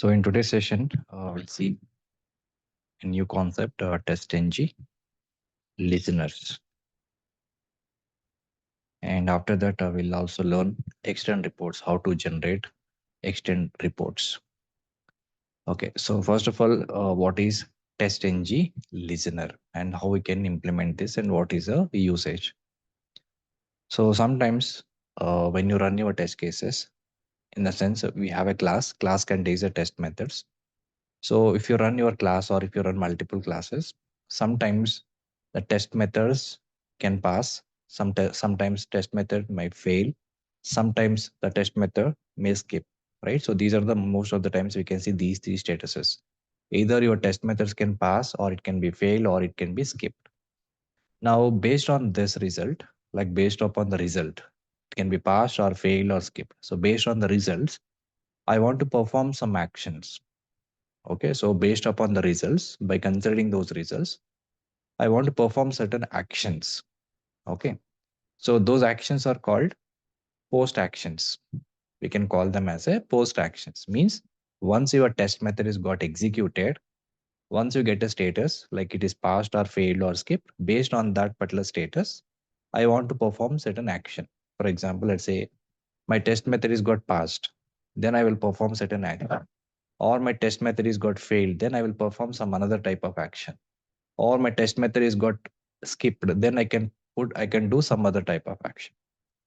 So in today's session, we'll see a new concept, testng listeners. And after that, we'll also learn extend reports, how to generate extend reports. Okay, so first of all, what is testng listener and how we can implement this and what is the usage? So sometimes when you run your test cases, in the sense we have a class contains the test methods. So if you run your class or if you run multiple classes, sometimes the test methods can pass. Sometimes test method might fail. Sometimes the test method may skip, right? So these are the most of the times we can see these three statuses. Either your test methods can pass or it can be fail or it can be skipped. Now, based on this result, like based upon the result, it can be passed or fail or skipped. So based on the results, I want to perform some actions. Okay, so based upon the results, by considering those results, I want to perform certain actions. Okay, so those actions are called post actions. We can call them as a post actions. Means once your test method is got executed, once you get a status like it is passed or failed or skipped, based on that particular status, I want to perform certain action. For example, let's say my test method is got passed, then I will perform certain action. Or my test method is got failed, then I will perform some another type of action. Or my test method is got skipped, then I can do some other type of action.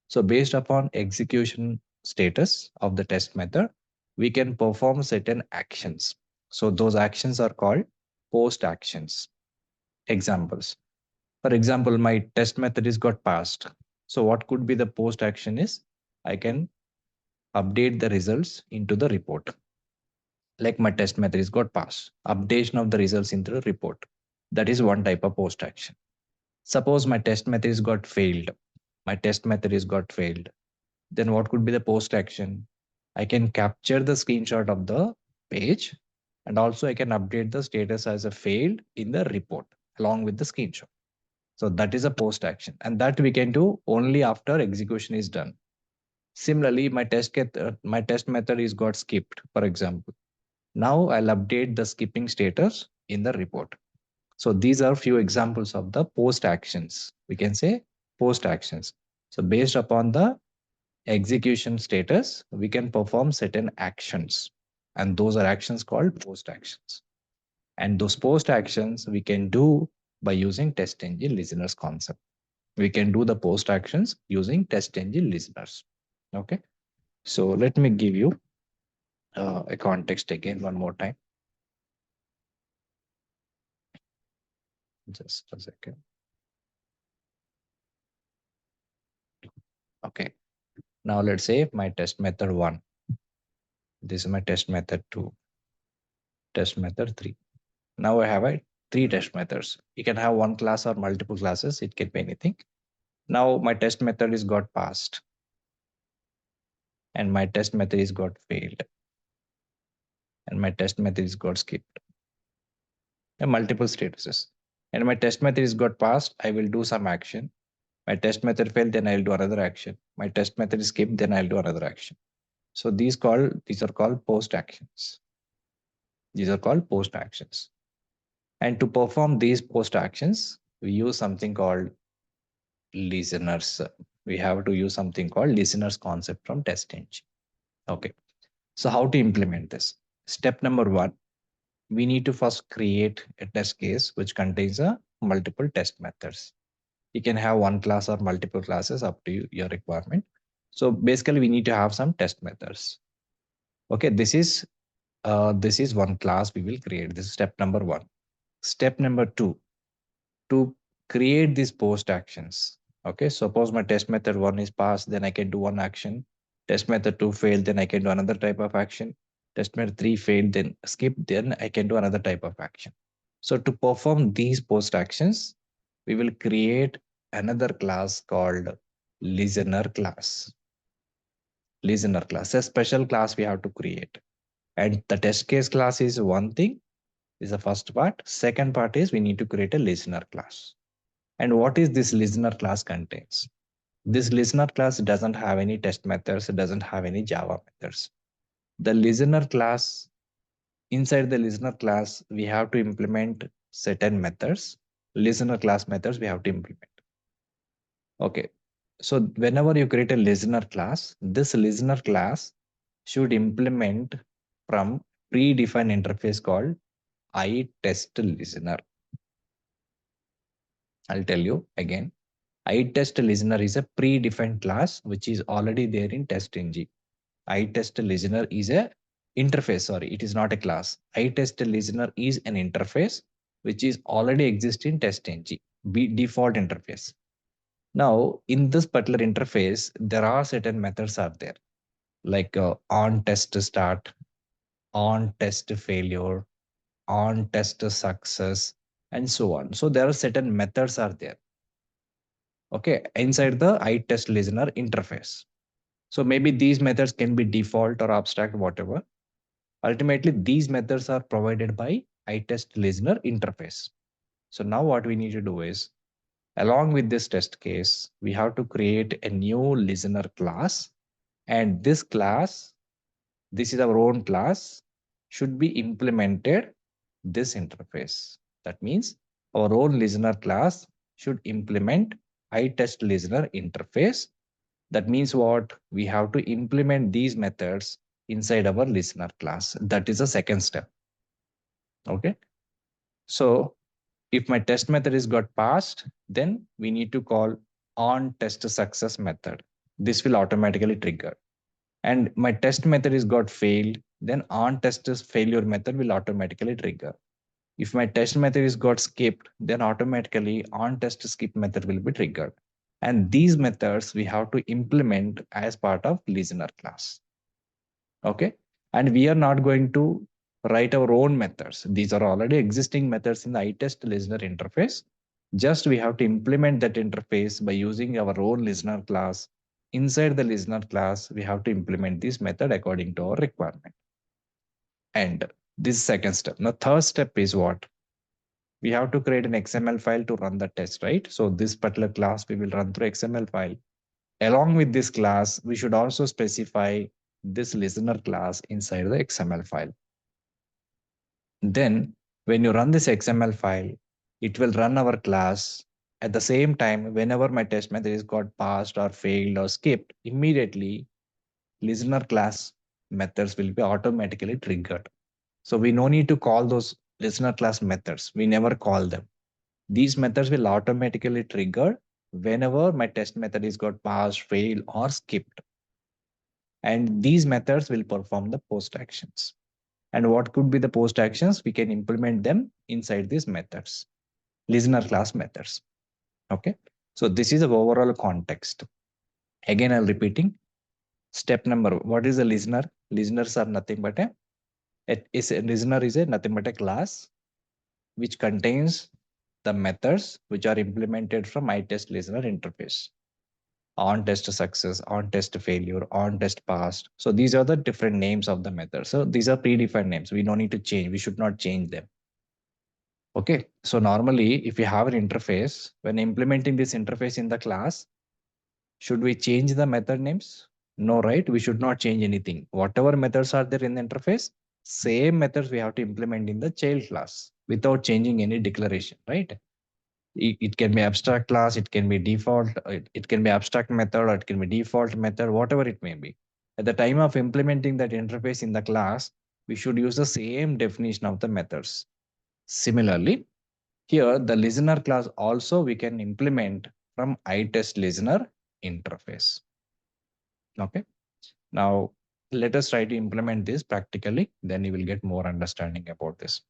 So based upon execution status of the test method, we can perform certain actions. So those actions are called post actions. Examples. For example, my test method is got passed. So what could be the post action is I can update the results into the report. Like my test method is got passed. Updation of the results into the report. That is one type of post action. Suppose my test method is got failed. My test method is got failed. Then what could be the post action? I can capture the screenshot of the page and also I can update the status as a failed in the report along with the screenshot. So that is a post action and that we can do only after execution is done. Similarly, my test method is got skipped, for example. Now I'll update the skipping status in the report. So these are few examples of the post actions. We can say post actions. So based upon the execution status, we can perform certain actions. And those are actions called post actions. And those post actions we can do by using test engine listeners concept. We can do the post actions using test engine listeners. Okay. So let me give you a context again one more time. Just a second. Okay. Now let's say my test method 1. This is my test method 2, test method 3. Now I have a 3 test methods. You can have one class or multiple classes. It can be anything. Now my test method is got passed and my test method is got failed and my test method is got skipped. And multiple statuses. And my test method is got passed. I will do some action. My test method failed, then I'll do another action. My test method is skipped, then I'll do another action. So these are called post actions. These are called post actions. And to perform these post actions, we use something called listeners. We have to use something called listeners concept from test engine. Okay. So how to implement this? Step number 1, we need to first create a test case which contains a multiple test methods. You can have one class or multiple classes up to you, your requirement. So basically we need to have some test methods. Okay, this is one class we will create. This is step number 1. Step number 2, to create these post actions. Okay, suppose my test method 1 is passed, then I can do one action. Test method 2 failed, then I can do another type of action. Test method 3 failed, then skip, then I can do another type of action. So to perform these post actions, we will create another class called listener class. Listener class, a special class we have to create. And the test case class is one thing, is the first part. Second part is we need to create a listener class. And what is this listener class contains? This listener class doesn't have any test methods, it doesn't have any Java methods. The listener class Inside the listener class, we have to implement certain methods. Listener class methods we have to implement. Okay. So whenever you create a listener class, this listener class should implement from predefined interface called iTestListener. I'll tell you again. iTestListener is a predefined class which is already there in testng. iTestListener is a interface. Sorry, it is not a class. iTestListener is an interface which is already exists in testng, default interface. Now, in this particular interface, there are certain methods are there, like on test start, on test failure, on test success, and so on. So there are certain methods are there. Okay, inside the iTestListener interface. So maybe these methods can be default or abstract, whatever. Ultimately, these methods are provided by iTestListener interface. So now what we need to do is, along with this test case, we have to create a new listener class. And this class, this is our own class, should be implemented this interface. That means our own listener class should implement iTestListener interface. That means what? We have to implement these methods inside our listener class. That is the second step. Okay. So if my test method is got passed, then we need to call on test success method. This will automatically trigger. And my test method is got failed, then on test failure method will automatically trigger. If my test method is got skipped, then automatically on test skip method will be triggered. And these methods we have to implement as part of listener class. Okay. And we are not going to write our own methods. These are already existing methods in the iTestListener interface. Just we have to implement that interface by using our own listener class. Inside the listener class, we have to implement this method according to our requirement. And this is second step. Now, third step is what? We have to create an XML file to run the test, right? So this particular class we will run through XML file. Along with this class, we should also specify this listener class inside the XML file. Then when you run this XML file, it will run our class. At the same time, whenever my test method is got passed or failed or skipped, immediately listener class methods will be automatically triggered. So we no need to call those listener class methods. We never call them. These methods will automatically trigger whenever my test method is got passed, failed, or skipped. And these methods will perform the post actions. And what could be the post actions? We can implement them inside these methods, listener class methods. Okay. So this is the overall context. Again, I'm repeating. Step number, what is a listener? Listeners are nothing but a listener is a nothing but a class which contains the methods which are implemented from iTestListener interface. On test success, on test failure, on test passed. So these are the different names of the methods. So these are predefined names. We don't need to change. We should not change them. Okay. So normally, if you have an interface, when implementing this interface in the class, should we change the method names? No, right? We should not change anything. Whatever methods are there in the interface, same methods we have to implement in the child class without changing any declaration, right? It can be abstract class, it can be default, it can be abstract method, or it can be default method, whatever it may be. At the time of implementing that interface in the class, we should use the same definition of the methods. Similarly, here the listener class also we can implement from iTestListener interface. Okay. Now let us try to implement this practically, then you will get more understanding about this.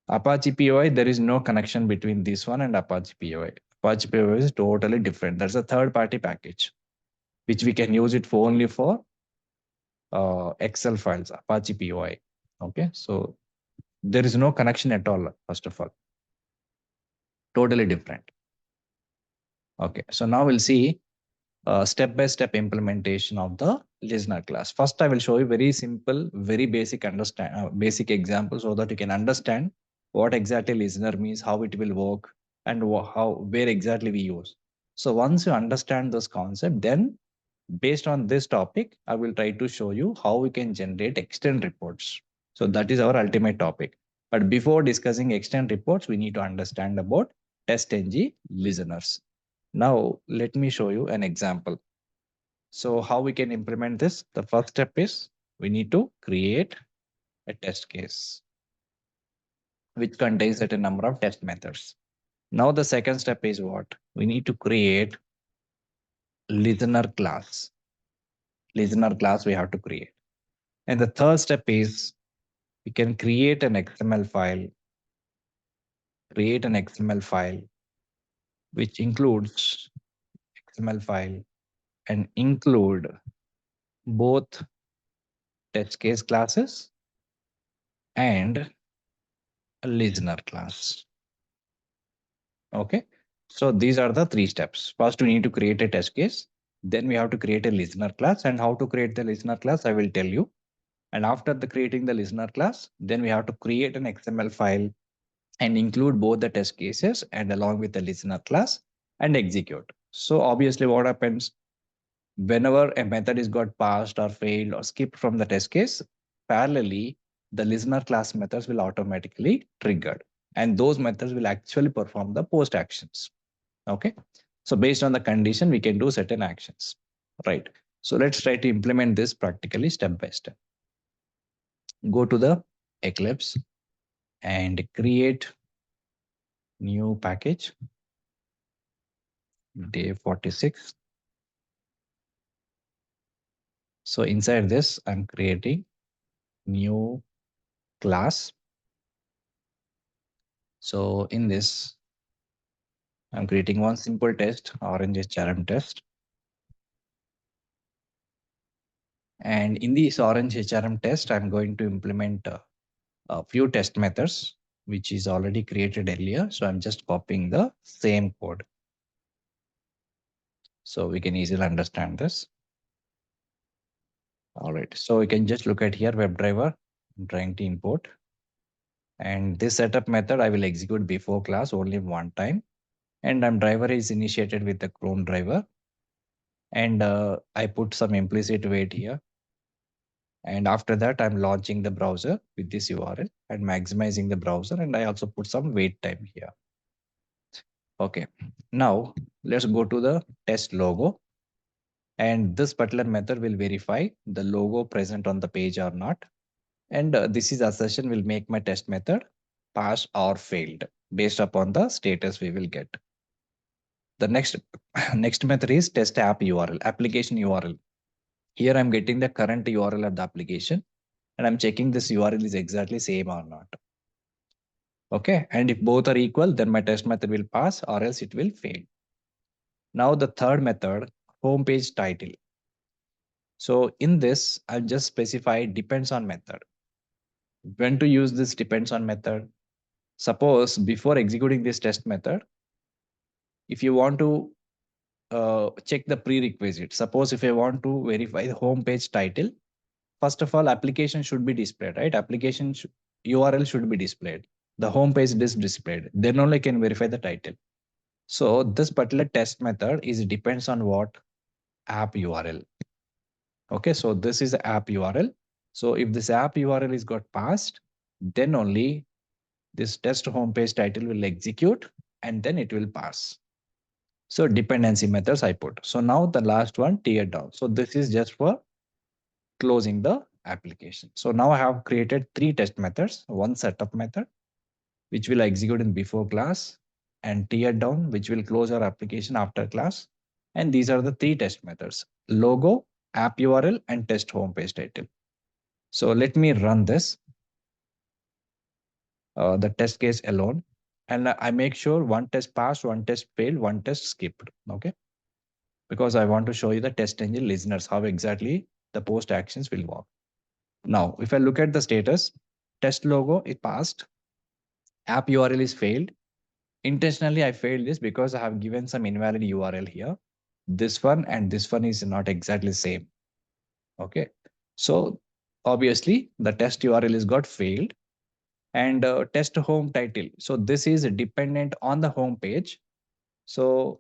Apache POI, there is no connection between this one and Apache POI. Apache POI is totally different. That's a third-party package, which we can use it for only for Excel files, Apache POI. Okay, so there is no connection at all, first of all. Totally different. Okay, so now we'll see step-by-step implementation of the listener class. First, I will show you very simple, very basic basic example so that you can understand what exactly listener means, how it will work, and where exactly we use. So once you understand this concept, then based on this topic, I will try to show you how we can generate extend reports. So that is our ultimate topic. But before discussing extend reports, we need to understand about testng listeners. Now, let me show you an example. So how we can implement this? The first step is we need to create a test case which contains certain number of test methods. Now the second step is what? We need to create listener class. Listener class we have to create. And the third step is we can create an XML file, which includes XML file and include both test case classes and a listener class. Okay. So these are the three steps. First, we need to create a test case. Then we have to create a listener class, and how to create the listener class, I will tell you. And after the creating the listener class, then we have to create an XML file and include both the test cases and along with the listener class and execute. So obviously what happens whenever a method is got passed or failed or skipped from the test case, parallelly, the listener class methods will automatically trigger and those methods will actually perform the post actions. Okay. So based on the condition, we can do certain actions, right? So let's try to implement this practically step by step. Go to the Eclipse and create new package, day 46. So inside this, I'm creating new class. So in this, I'm creating one simple test, orange HRM test. And in this orange HRM test, I'm going to implement a few test methods, which is already created earlier. So I'm just copying the same code. So we can easily understand this. All right. So we can just look at here, WebDriver. I'm trying to import. And this setup method, I will execute before class only one time. And driver is initiated with the Chrome driver. And I put some implicit wait here. And after that, I'm launching the browser with this URL and maximizing the browser. And I also put some wait time here. Okay. Now let's go to the test logo. And this particular method will verify the logo present on the page or not. And this is assertion will make my test method pass or failed based upon the status we will get. The next method is test app URL, application URL. Here I'm getting the current URL of the application and I'm checking this URL is exactly same or not. Okay. And if both are equal, then my test method will pass or else it will fail. Now the third method, homepage title. So in this, I'll just specify depends on method. When to use this depends on method? Suppose before executing this test method, if you want to check the prerequisite, suppose if I want to verify the home page title, first of all, application should be displayed, right? Application URL should be displayed. The home page is displayed. Then only I can verify the title. So this particular test method is depends on what? App URL. Okay, so this is the app URL. So if this app URL is got passed, then only this test homepage title will execute and then it will pass. So dependency methods I put. So now the last one tear down. So this is just for closing the application. So now I have created three test methods, one setup method, which will execute in before class, and tear down, which will close our application after class. And these are the three test methods: logo, app URL, and test homepage title. So let me run this, the test case alone. And I make sure one test passed, one test failed, one test skipped. Okay. Because I want to show you the test engine listeners, how exactly the post actions will work. Now, if I look at the status, test logo is passed, app URL is failed. Intentionally, I failed this because I have given some invalid URL here. This one and this one is not exactly same. Okay. So obviously the test URL is got failed and test home title. So this is dependent on the home page. So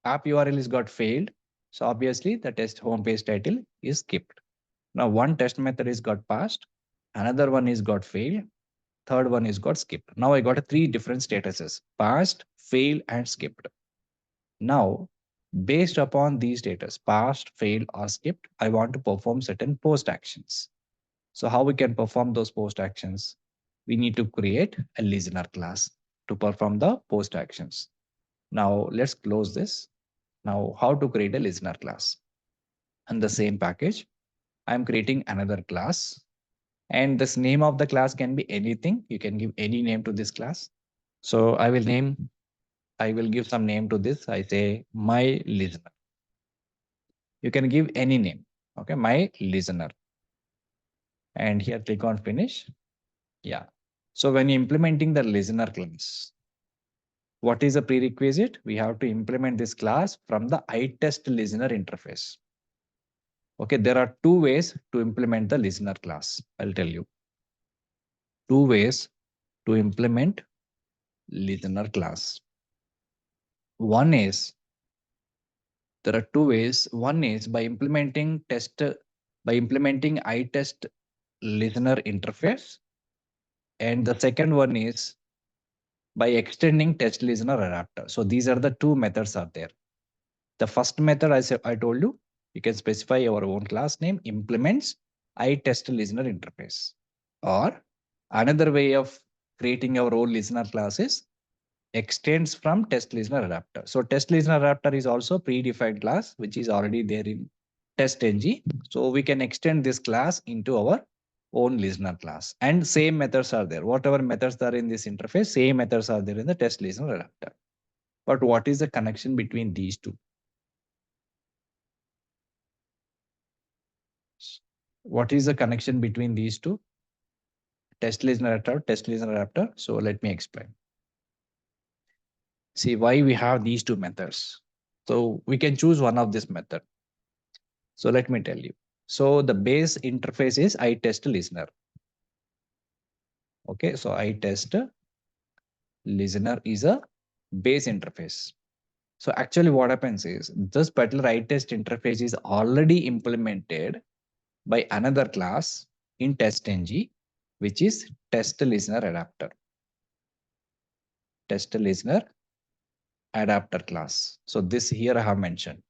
app URL is got failed. So obviously the test home page title is skipped. Now one test method is got passed Another one is got failed. Third one is got skipped. Now I got three different statuses: passed, failed, and skipped. Now, based upon these status, passed, failed, or skipped, I want to perform certain post actions. So how we can perform those post actions? We need to create a listener class to perform the post actions. Now let's close this. Now how to create a listener class? And the same package, I'm creating another class, and this name of the class can be anything. You can give any name to this class. So I will give some name to this. I say my listener. You can give any name. Okay, my listener. And here click on finish. Yeah. So when you're implementing the listener class, what is the prerequisite? We have to implement this class from the iTest listener interface. Okay, there are two ways to implement the listener class. I'll tell you. Two ways to implement listener class. One is, there are two ways. One is by implementing iTest listener interface. And the second one is by extending test listener adapter. So these are the two methods are there. The first method, I told you, you can specify your own class name, implements iTest listener interface. Or another way of creating our own listener class is extends from test listener adapter. So test listener adapter is also predefined class, which is already there in testng. So we can extend this class into our own listener class, and same methods are there. Whatever methods are in this interface, same methods are there in the test listener adapter. But what is the connection between these two? What is the connection between these two? Test listener adapter, test listener adapter. So let me explain. See why we have these two methods. So we can choose one of this method. So let me tell you. So the base interface is iTest listener. Okay, so iTest listener is a base interface. So actually what happens is this particular iTest interface is already implemented by another class in testng, which is test listener adapter. Test listener adapter class. So this here I have mentioned.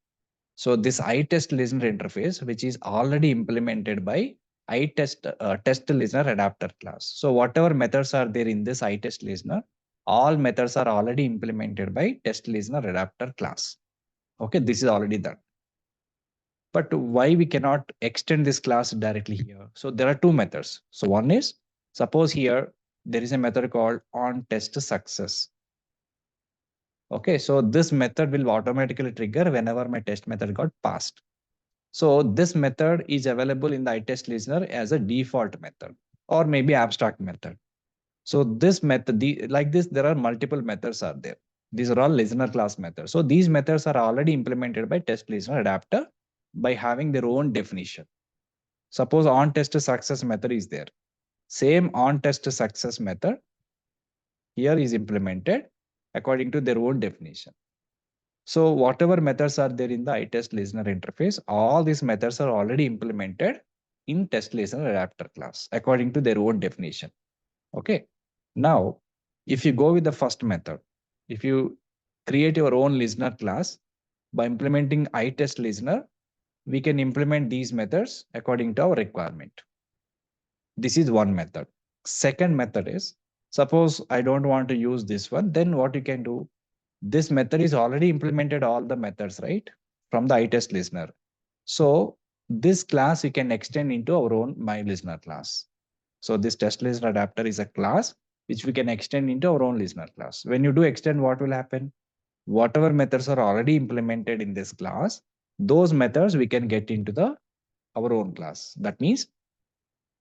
So this iTest listener interface, which is already implemented by iTest test listener adapter class. So whatever methods are there in this iTest listener, all methods are already implemented by test listener adapter class. Okay, this is already done. But why we cannot extend this class directly here? So there are two methods. So one is, suppose here there is a method called on test success. Okay, so this method will automatically trigger whenever my test method got passed. So this method is available in the iTest listener as a default method or maybe abstract method. So this method, like this, there are multiple methods are there. These are all listener class methods. So these methods are already implemented by test listener adapter by having their own definition. Suppose on test success method is there. Same on test success method here is implemented according to their own definition. So whatever methods are there in the iTest listener interface, all these methods are already implemented in test listener adapter class according to their own definition. Okay. Now, if you go with the first method, if you create your own listener class by implementing iTest listener, we can implement these methods according to our requirement. This is one method. Second method is, suppose I don't want to use this one, then what you can do, this method is already implemented all the methods, right? From the iTest listener. So this class you can extend into our own my listener class. So this test listener adapter is a class which we can extend into our own listener class. When you do extend, what will happen? Whatever methods are already implemented in this class, those methods we can get into our own class. That means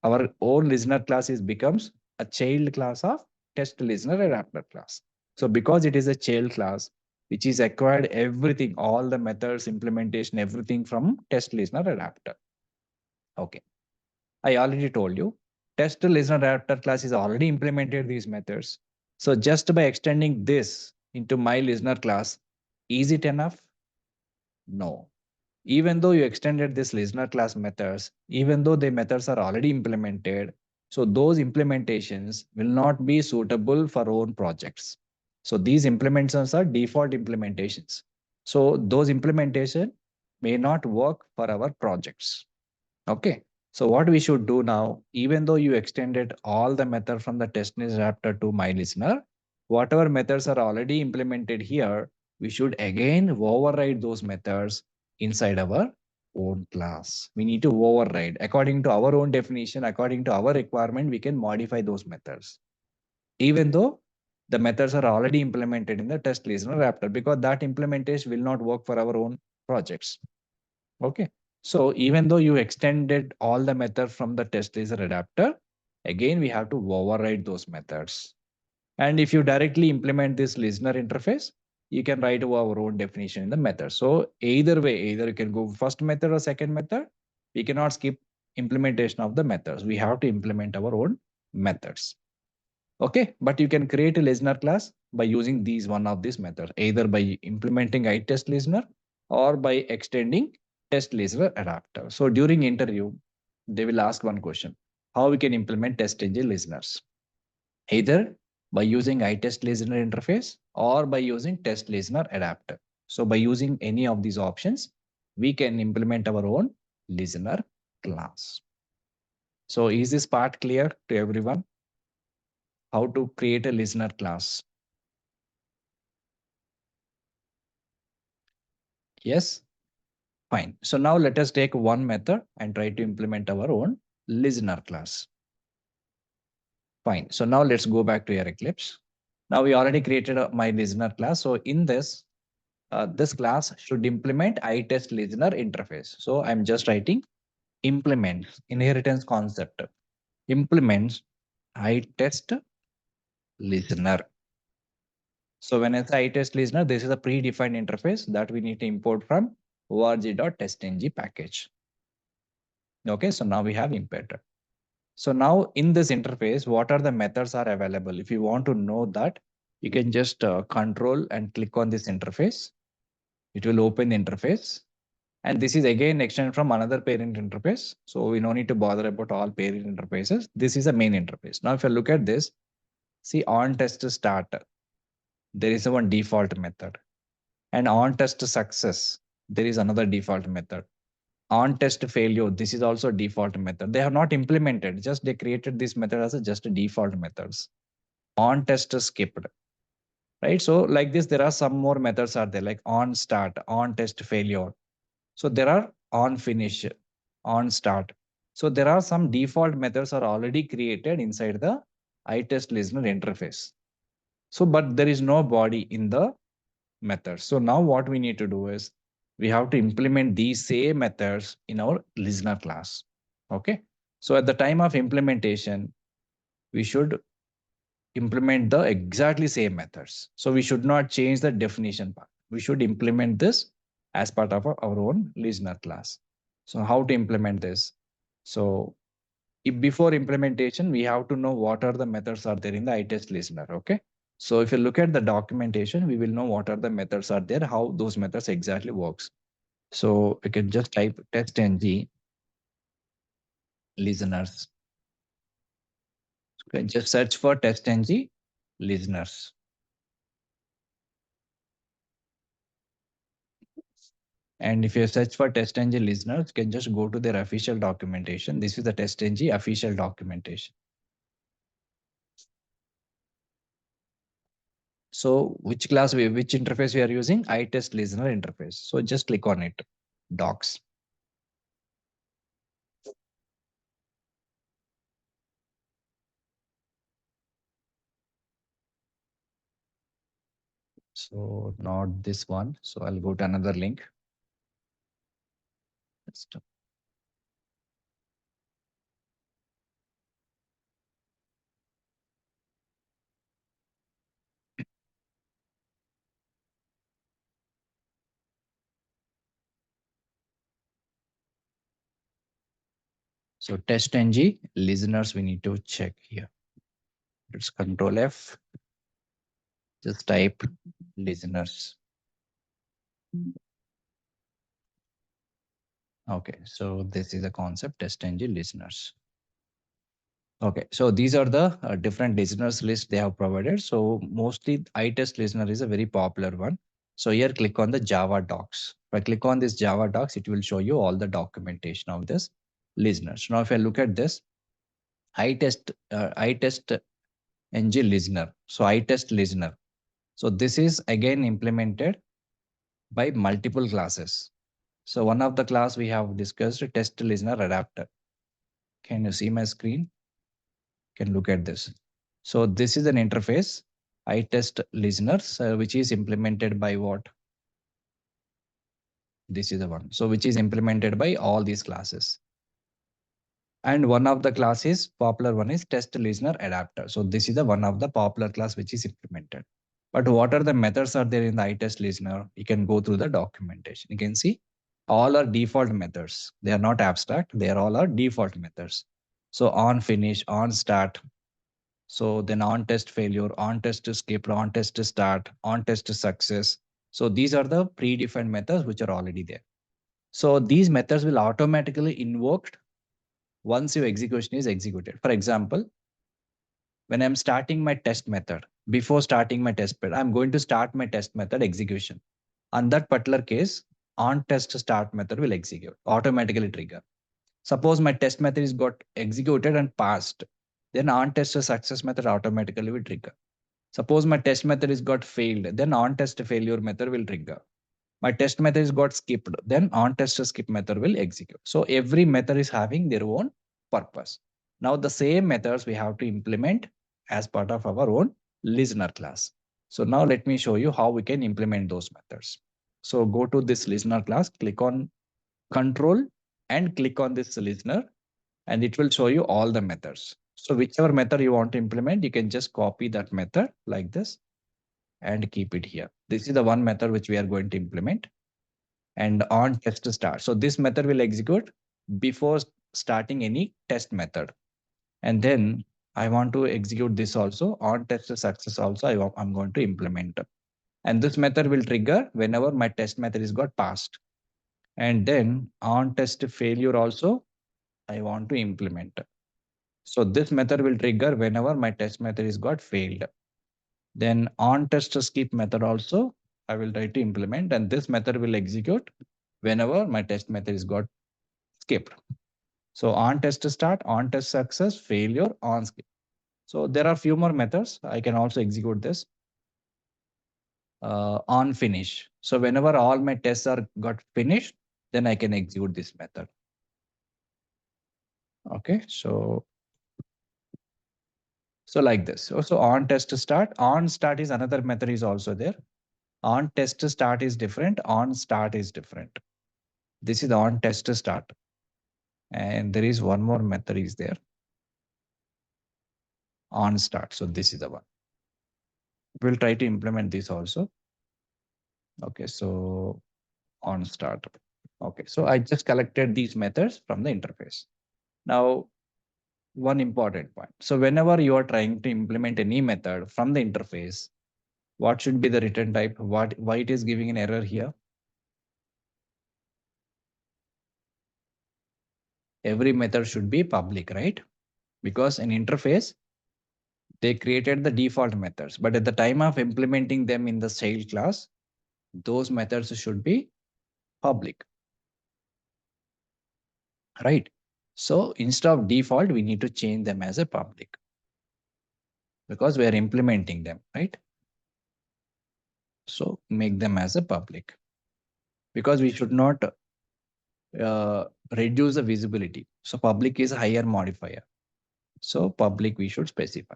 our own listener class becomes a child class of test listener adapter class. So because it is a child class, which is acquired everything, all the methods, implementation, everything from test listener adapter. Okay. I already told you, test listener adapter class is already implemented these methods. So just by extending this into my listener class, is it enough? No. Even though you extended this listener class methods, even though the methods are already implemented, So those implementations will not be suitable for own projects. So these implementations are default implementations. So those implementation may not work for our projects. Okay. So what we should do now, even though you extended all the method from the test adapter to my listener, whatever methods are already implemented here, we should again override those methods inside our own class. We need to override according to our own definition, according to our requirement, we can modify those methods. Even though the methods are already implemented in the test listener adapter, because that implementation will not work for our own projects. Okay. So even though you extended all the methods from the test listener adapter, again, we have to override those methods. And if you directly implement this listener interface, you can write our own definition in the method. So either way, either you can go first method or second method, we cannot skip implementation of the methods. We have to implement our own methods. Okay, but you can create a listener class by using one of these methods, either by implementing iTest listener or by extending test listener adapter. So during interview, they will ask one question: how we can implement testng listeners? Either by using iTest listener interface or by using test listener adapter. So by using any of these options, we can implement our own listener class. So is this part clear to everyone? How to create a listener class? Yes? Fine. So now let us take one method and try to implement our own listener class. Fine. So now let's go back to your Eclipse. Now we already created my listener class. So in this, this class should implement iTest listener interface. So I'm just writing implements inheritance concept implements iTest listener. So when I say iTest listener, this is a predefined interface that we need to import from org.testng package. Okay, so now we have imported. So now in this interface, what are the methods are available? If you want to know that, you can just control and click on this interface. It will open the interface. And this is again extended from another parent interface. So we no need to bother about all parent interfaces. This is a main interface. Now, if you look at this, see on test start, there is a one default method. And on test success, there is another default method. On test failure, this is also default method. They have not implemented, just they created this method as a just a default methods. On test skipped, right? So like this, there are some more methods are there, like on start, on test failure. So there are on finish, on start. So there are some default methods are already created inside the iTest listener interface. So, but there is no body in the method. So now what we need to do is we have to implement these same methods in our listener class. Okay. So at the time of implementation, we should implement the exactly same methods. So we should not change the definition part. We should implement this as part of our own listener class. So how to implement this? So if before implementation, we have to know what are the methods are there in the iTest listener. Okay. So if you look at the documentation, we will know what are the methods are there, how those methods exactly works. So you can just type testng listeners. You can just search for testng listeners. And if you search for testng listeners, you can just go to their official documentation. This is the testng official documentation. So which class, which interface we are using? iTest listener interface. So just click on it, docs. So not this one. So I'll go to another link. So testng listeners, we need to check here. It's Control F. Just type listeners. Okay, so this is a concept testng listeners. Okay, so these are the different listeners list they have provided. So mostly iTest listener is a very popular one. So here click on the Java docs. If I click on this Java docs, it will show you all the documentation of this listeners. Now, if I look at this, iTest ng listener. So iTest listener. So this is again implemented by multiple classes. So one of the class we have discussed test listener adapter. Can you see my screen? Can look at this. So this is an interface, iTest listeners, which is implemented by what? This is the one. So which is implemented by all these classes. And one of the classes, popular one is test listener adapter. So this is the one of the popular class which is implemented. But what are the methods are there in the iTest listener? You can go through the documentation. You can see all are default methods. They are not abstract. They are all are default methods. So on finish, on start, so then on test failure, on test skip, on test start, on test success. So these are the predefined methods which are already there. So these methods will automatically invoked once your execution is executed. For example, when I'm starting my test method, before starting my test method, I'm going to start my test method execution. On that particular case, on test start method will execute, automatically trigger. Suppose my test method is got executed and passed, then on test success method automatically will trigger. Suppose my test method is got failed, then on test failure method will trigger. My test method is got skipped, then on test skip method will execute. So every method is having their own purpose. Now the same methods we have to implement as part of our own listener class. So now let me show you how we can implement those methods. So go to this listener class, click on control and click on this listener, and it will show you all the methods. So whichever method you want to implement, you can just copy that method like this and keep it here. This is the one method which we are going to implement, and on test start. So this method will execute before starting any test method. And then I want to execute this also on test success also I'm going to implement. And this method will trigger whenever my test method is got passed. And then on test failure also I want to implement. So this method will trigger whenever my test method is got failed. Then on test skip method also I will try to implement, and this method will execute whenever my test method is got skipped. So on test start, on test success, failure, on skip. So there are few more methods. I can also execute this on finish. So whenever all my tests are got finished, then I can execute this method. Okay, so like this. Also on test start, on start is another method is also there. On test start is different, on start is different. This is on test start. And there is one more method is there on start. So this is the one. We'll try to implement this also. Okay, so on start. Okay, so I just collected these methods from the interface. Now, one important point. So whenever you are trying to implement any method from the interface, what should be the return type? Why it is giving an error here? Every method should be public, right? Because in interface, they created the default methods, but at the time of implementing them in the child class, those methods should be public, right? So instead of default, we need to change them as a public because we are implementing them, right? So make them as a public because we should not reduce the visibility. So public is a higher modifier. So public we should specify,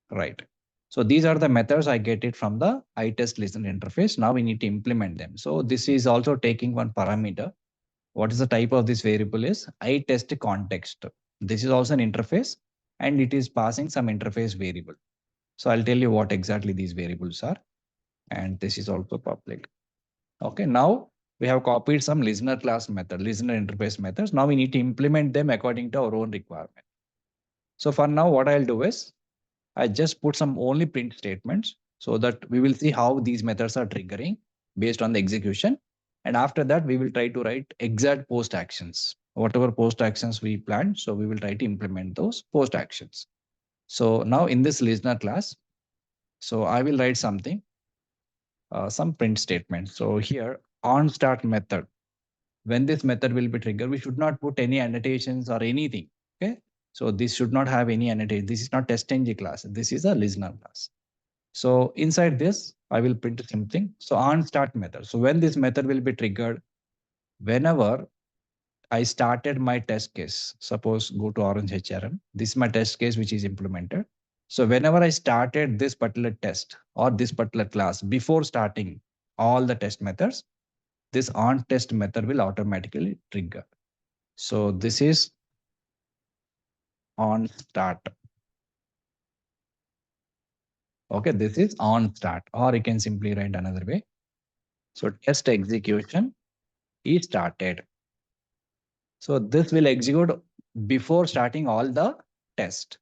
right? So these are the methods I get it from the iTest listen interface. Now we need to implement them. So this is also taking one parameter. What is the type of this variable is iTest context. This is also an interface and it is passing some interface variable. So I'll tell you what exactly these variables are. And this is also public. Okay, now we have copied some listener class method, listener interface methods. Now we need to implement them according to our own requirement. So for now, what I'll do is I just put some only print statements so that we will see how these methods are triggering based on the execution. And after that, we will try to write exact post actions. whatever post actions we planned. So we will try to implement those post actions. So now in this listener class, so I will write something, some print statement. So here on start method, when this method will be triggered, we should not put any annotations or anything. Okay. So this should not have any annotation. This is not testng class. This is a listener class. So inside this, I will print something. So on start method. So when this method will be triggered, whenever I started my test case, suppose go to Orange HRM. This is my test case, which is implemented. So whenever I started this particular test or this particular class, before starting all the test methods, this on test method will automatically trigger. So this is on start. Okay, this is on start, or you can simply write another way. So test execution is started. So this will execute before starting all the test.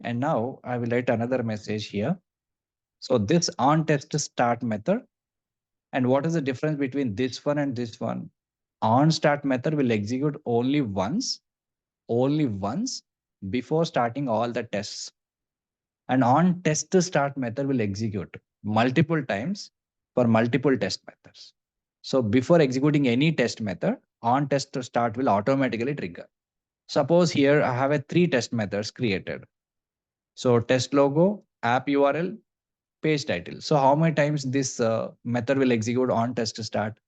And now I will write another message here. So this on test start method. And what is the difference between this one and this one? On start method will execute only once before starting all the tests. And on test start method will execute multiple times for multiple test methods. So before executing any test method, on test start will automatically trigger. Suppose here I have a 3 test methods created. So test logo, app URL, page title. So how many times this method will execute on test start?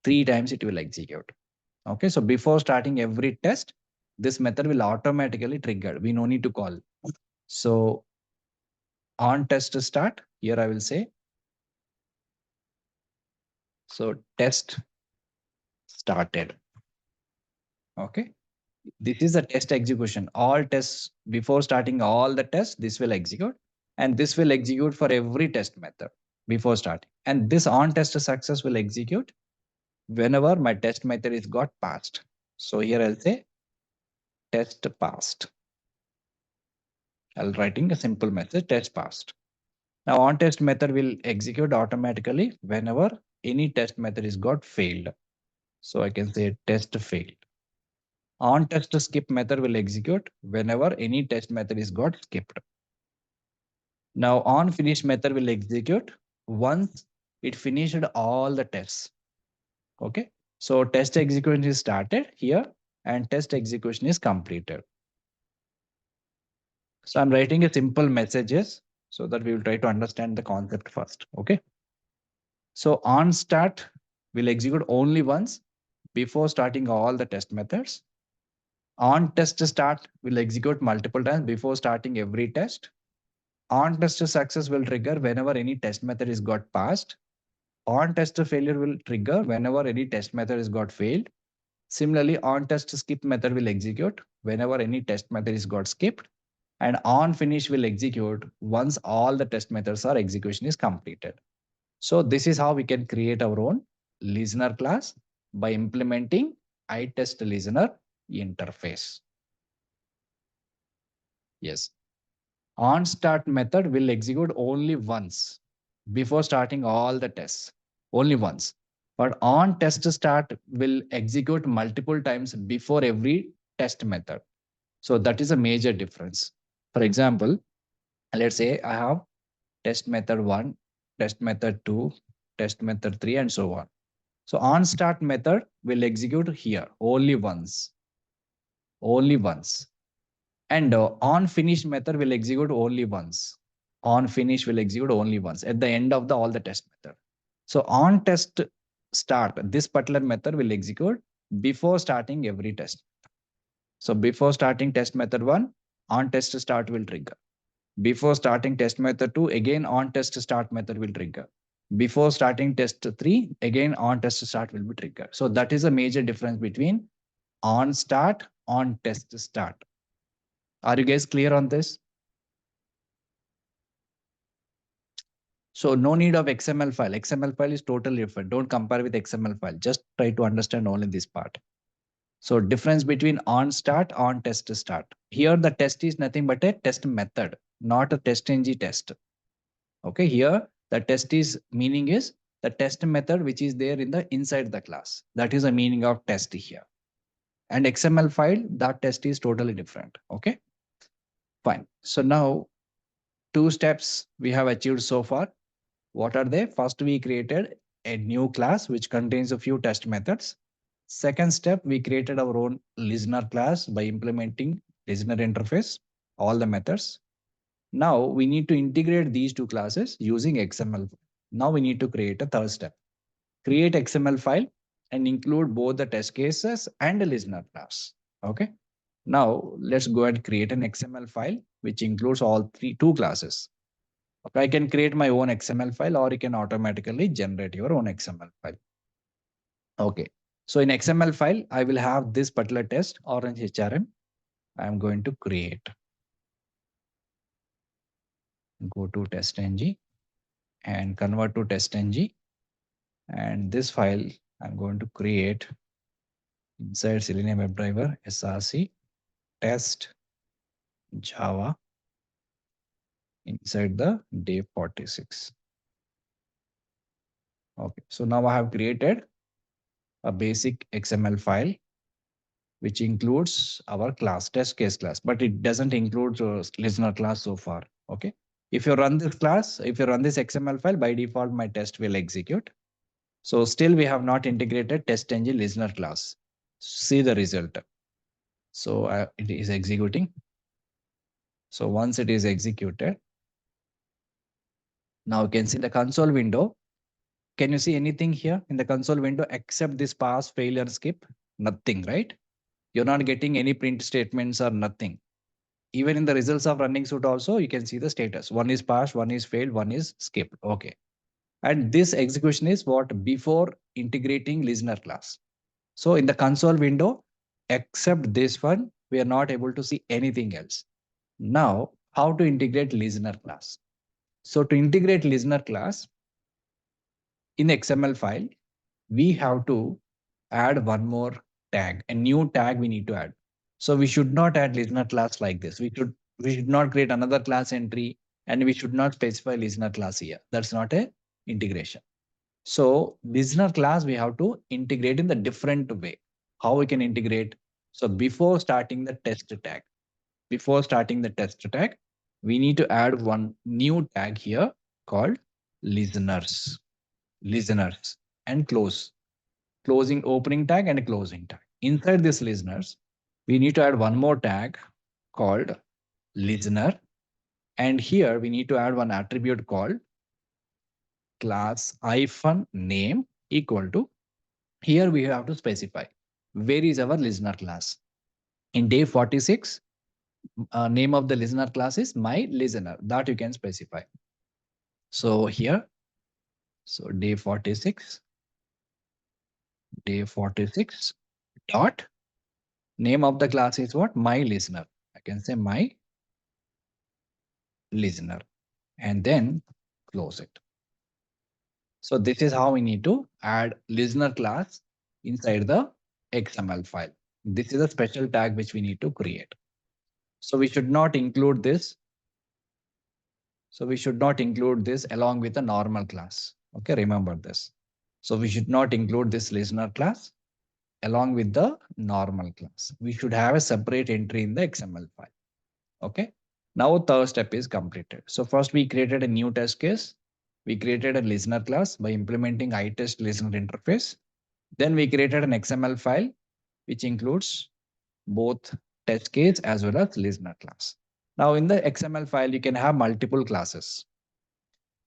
3 times it will execute. Okay, so before starting every test, this method will automatically trigger. We no need to call. So on test start, here I will say, so test started. Okay, this is a test execution. All tests before starting all the tests, this will execute, and this will execute for every test method before starting. And this on test success will execute whenever my test method is got passed. So here I'll say test passed. I'll writing a simple message test passed. Now on test method will execute automatically whenever any test method is got failed. So I can say test failed. On test skip method will execute whenever any test method is got skipped. Now on finish method will execute once it finished all the tests. Okay. So test execution is started here and test execution is completed. So I'm writing a simple messages so that we will try to understand the concept first. Okay. So on start will execute only once before starting all the test methods. On test start will execute multiple times before starting every test. On test success will trigger whenever any test method is got passed. On test failure will trigger whenever any test method is got failed. Similarly, on test skip method will execute whenever any test method is got skipped. And on finish will execute once all the test methods or execution is completed. So this is how we can create our own listener class by implementing iTest listener interface. Yes. On start method will execute only once before starting all the tests, only once. But on test start will execute multiple times before every test method. So that is a major difference. For example, let's say I have test method 1, test method 2, test method 3, and so on. So on start method will execute here only once, only once. And on finish method will execute only once. On finish will execute only once at the end of the all the test method. So on test start, this particular method will execute before starting every test. So before starting test method 1, on test start will trigger. Before starting test method 2, again on test start method will trigger. Before starting test 3, again on test start will be triggered. So that is a major difference between on start, on test start. Are you guys clear on this? So no need of XML file. XML file is totally different. Don't compare with XML file. Just try to understand only this part. So difference between on start, on test start. Here the test is nothing but a test method, not a testng test. Okay, here the test is meaning is the test method which is there in the inside the class. That is the meaning of test here. And XML file, that test is totally different. Okay, fine. So now 2 steps we have achieved so far. What are they? First, we created a new class which contains a few test methods. Second step, we created our own listener class by implementing listener interface, all the methods. Now we need to integrate these two classes using XML. Now we need to create a third step. Create XML file and include both the test cases and the listener class. Okay. Now let's go and create an XML file which includes all two classes. Okay, I can create my own XML file, or you can automatically generate your own XML file. Okay. So in XML file, I will have this particular test, Orange HRM. I'm going to create. Go to testng and convert to testng. And this file I'm going to create inside Selenium WebDriver src test Java inside the day 46. Okay, so now I have created a basic XML file which includes our class test case class, but it doesn't include listener class so far. Okay, if you run this class, if you run this XML file, by default my test will execute. So still we have not integrated testng listener class. See the result. So it is executing. So once it is executed, now you can see the console window. Can you see anything here in the console window except this pass, fail, and skip? Nothing, right? You're not getting any print statements or nothing. Even in the results of running suit also, you can see the status. One is passed, one is failed, one is skipped. Okay. And this execution is what? Before integrating listener class. So in the console window, except this one, we are not able to see anything else. Now, how to integrate listener class? So to integrate listener class in XML file, we have to add one more tag, a new tag we need to add. So we should not add listener class like this. We should not create another class entry, and we should not specify listener class here. That's not a integration. So listener class we have to integrate in the different way. How we can integrate? So before starting the test tag, we need to add one new tag here called listeners, and closing opening tag and closing tag. Inside this listeners, we need to add one more tag called listener. And here we need to add one attribute called class hyphen name equal to, here we have to specify where is our listener class. In day 46, name of the listener class is my listener, that you can specify. So here, so day 46 dot name of the class is what? My listener. I can say my listener and then close it. So this is how we need to add listener class inside the XML file. This is a special tag which we need to create. So we should not include this. So we should not include this along with a normal class. Okay, remember this. So we should not include this listener class along with the normal class. We should have a separate entry in the XML file. Okay. Now third step is completed. So first we created a new test case. We created a listener class by implementing iTest listener interface. Then we created an XML file, which includes both test case as well as listener class. Now in the XML file, you can have multiple classes.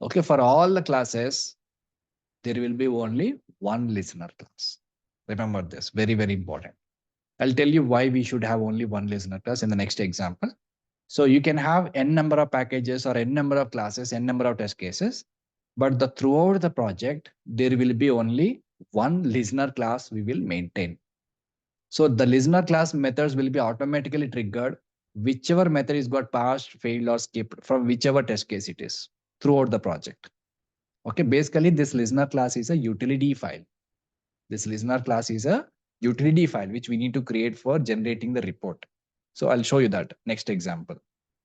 Okay, for all the classes, there will be only one listener class. Remember this, very, very important. I'll tell you why we should have only one listener class in the next example. So you can have n number of packages or n number of classes, n number of test cases, but throughout the project, there will be only one listener class we will maintain. So the listener class methods will be automatically triggered, whichever method is got passed, failed, or skipped from whichever test case it is throughout the project. Okay, basically this listener class is a utility file. This listener class is a utility file which we need to create for generating the report. So I'll show you that next example.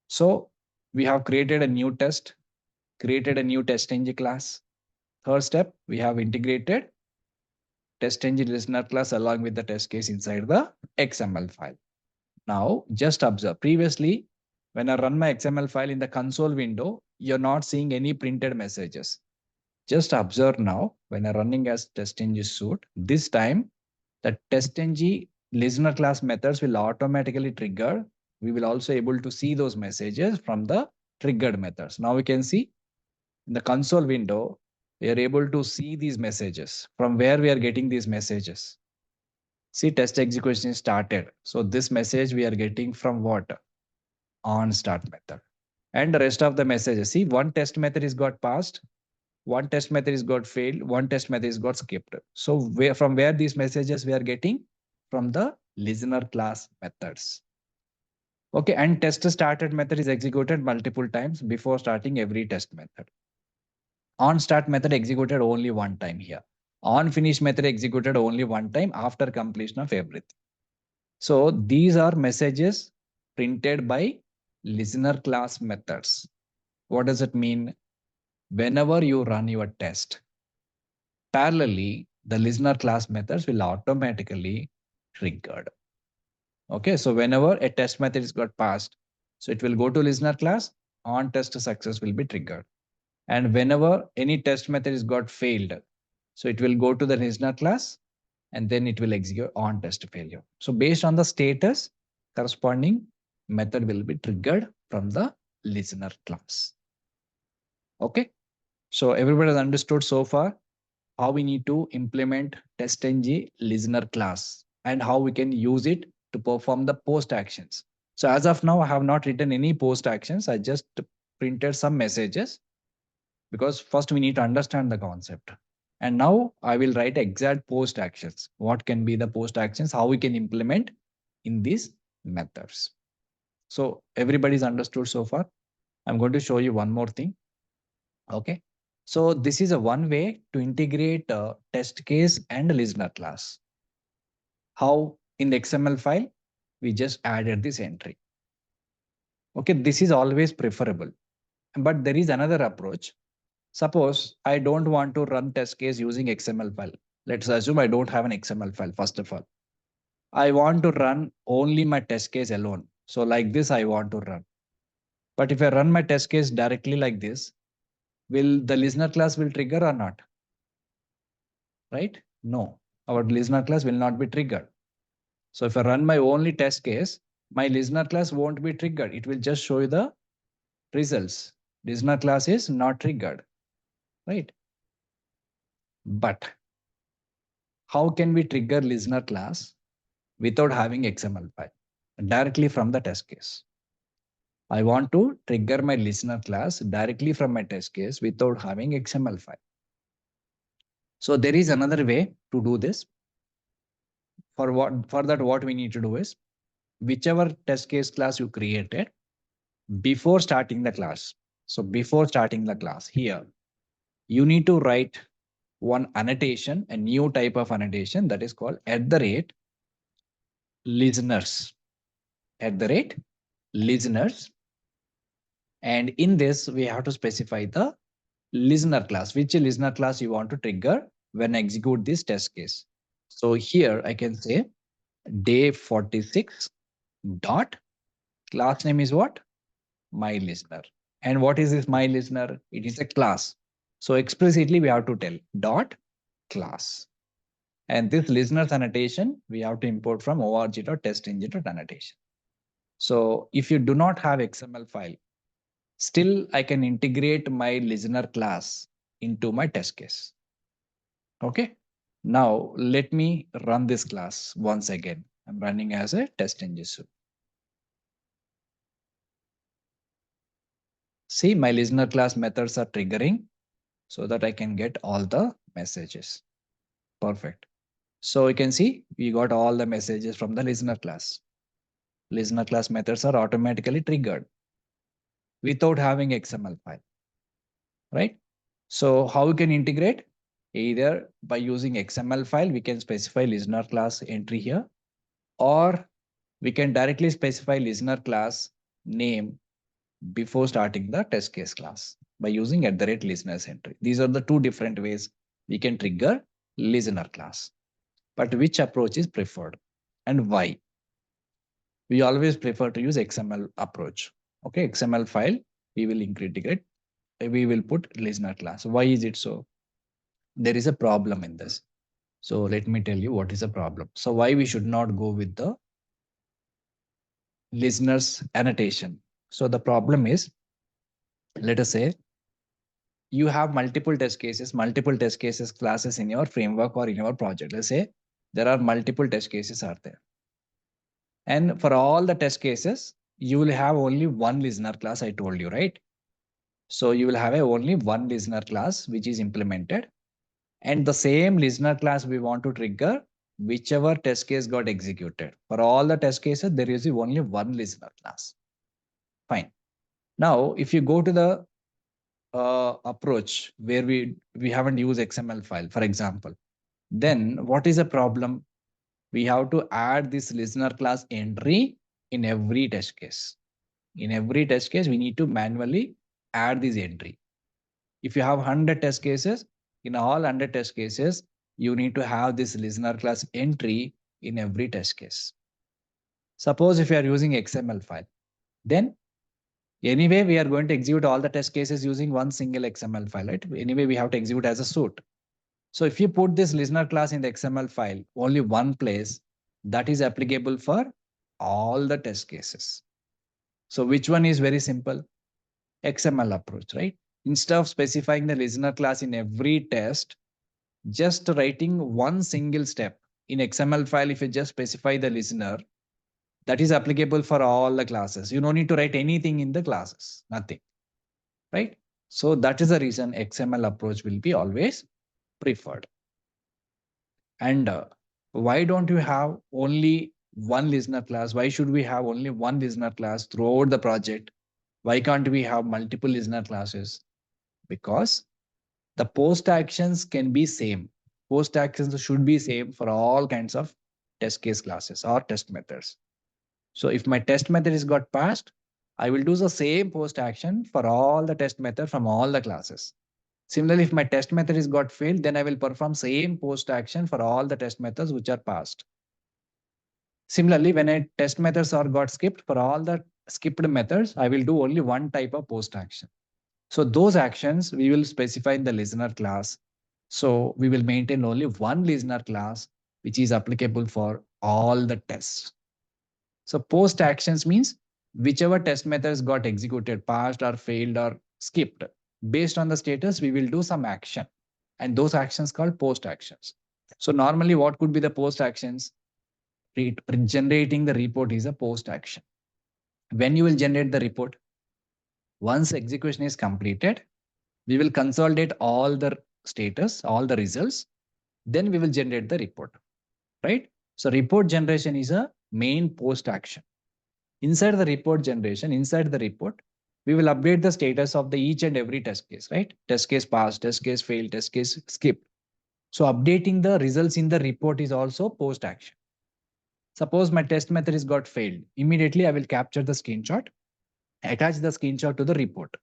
So we have created a new test, created a new testng class. Third step, we have integrated testng listener class along with the test case inside the XML file. Now, just observe. Previously, when I run my XML file in the console window, you're not seeing any printed messages. Just observe now, when I'm running as testng suite, this time the testng listener class methods will automatically trigger. We will also able to see those messages from the triggered methods. Now we can see in the console window, we are able to see these messages. From where we are getting these messages? See, test execution is started. So this message we are getting from what? On start method. And the rest of the messages. See, one test method is got passed, one test method is got failed, one test method is got skipped. So from where these messages we are getting? From the listener class methods. Okay, and test started method is executed multiple times before starting every test method. On start method executed only one time here. On finish method executed only one time after completion of everything. So these are messages printed by listener class methods. What does it mean? Whenever you run your test, parallelly, the listener class methods will automatically triggered. Okay, so whenever a test method is got passed, so it will go to listener class, on test success will be triggered. And whenever any test method is got failed, so it will go to the listener class and then it will execute on test failure. So based on the status, corresponding method will be triggered from the listener class. Okay, so everybody has understood so far how we need to implement testng listener class and how we can use it to perform the post actions. So as of now, I have not written any post actions. I just printed some messages because first we need to understand the concept. And now I will write exact post actions. What can be the post actions, how we can implement in these methods. So everybody's understood so far. I'm going to show you one more thing. Okay. So this is a one way to integrate a test case and a listener class. How in the XML file, we just added this entry. Okay, this is always preferable. But there is another approach. Suppose I don't want to run test case using XML file. Let's assume I don't have an XML file, first of all. I want to run only my test case alone. So like this, I want to run. But if I run my test case directly like this, will the listener class will trigger or not? Right? No, our listener class will not be triggered. So if I run my only test case, my listener class won't be triggered. It will just show you the results. Listener class is not triggered, right? But how can we trigger listener class without having XML file directly from the test case? I want to trigger my listener class directly from my test case without having XML file. So there is another way to do this. For that, what we need to do is whichever test case class you created before starting the class. So before starting the class here, you need to write one annotation, a new type of annotation that is called @listeners. @listeners. And in this, we have to specify the listener class, which listener class you want to trigger when I execute this test case. So here I can say day 46 dot class name is what? My listener. And what is this my listener? It is a class. So explicitly we have to tell dot class. And this listeners annotation, we have to import from org.testng.annotation. So if you do not have XML file, still I can integrate my listener class into my test case. Okay. Now let me run this class once again. I'm running as a testng suite. See, my listener class methods are triggering so that I can get all the messages. Perfect. So you can see we got all the messages from the listener class. Listener class methods are automatically triggered without having XML file, right? So how we can integrate? Either by using XML file, we can specify listener class entry here, or we can directly specify listener class name before starting the test case class by using @listeners entry. These are the two different ways we can trigger listener class. but which approach is preferred and why? We always prefer to use XML approach. Okay, XML file, we will integrate, we will put listener class. Why is it so? There is a problem in this. So let me tell you what is the problem. So why we should not go with the listeners annotation? So the problem is, let us say you have multiple test cases classes in your framework or in your project. Let's say there are multiple test cases are there. And for all the test cases, you will have only one listener class, I told you, right? So you will have only one listener class which is implemented. And the same listener class we want to trigger whichever test case got executed. For all the test cases, there is only one listener class. Fine. Now, if you go to the approach where we haven't used XML file, for example, then what is the problem? We have to add this listener class entry in every test case. In every test case, we need to manually add this entry. If you have 100 test cases, in all 100 test cases, you need to have this listener class entry in every test case. Suppose if you are using XML file, then anyway, we are going to execute all the test cases using one single XML file, right? Anyway, we have to execute as a suite. So if you put this listener class in the XML file, only one place, that is applicable for all the test cases. So which one is very simple? XML approach, right? Instead of specifying the listener class in every test, just writing one single step in XML file, if you just specify the listener, that is applicable for all the classes. You don't need to write anything in the classes, nothing, right? So that is the reason XML approach will be always preferred. And why don't you have only one listener class? Why should we have only one listener class throughout the project? Why can't we have multiple listener classes? Because the post actions can be same. Post actions should be same for all kinds of test case classes or test methods. So if my test method is got passed, I will do the same post action for all the test method from all the classes. Similarly, if my test method is got failed, then I will perform same post action for all the test methods which are passed. Similarly, when a test methods are got skipped, for all the skipped methods, I will do only one type of post action. So those actions we will specify in the listener class. So we will maintain only one listener class, which is applicable for all the tests. So post actions means whichever test methods got executed, passed or failed or skipped, based on the status, we will do some action. And those actions called post actions. So normally what could be the post actions? Generating the report is a post action. When you will generate the report, once execution is completed, we will consolidate all the status, all the results, then we will generate the report, right? So report generation is a main post action. Inside the report generation, inside the report, we will update the status of the each and every test case, right? Test case passed, test case failed, test case skipped. So updating the results in the report is also post action. Suppose my test method is got failed. Immediately I will capture the screenshot, attach the screenshot to the report.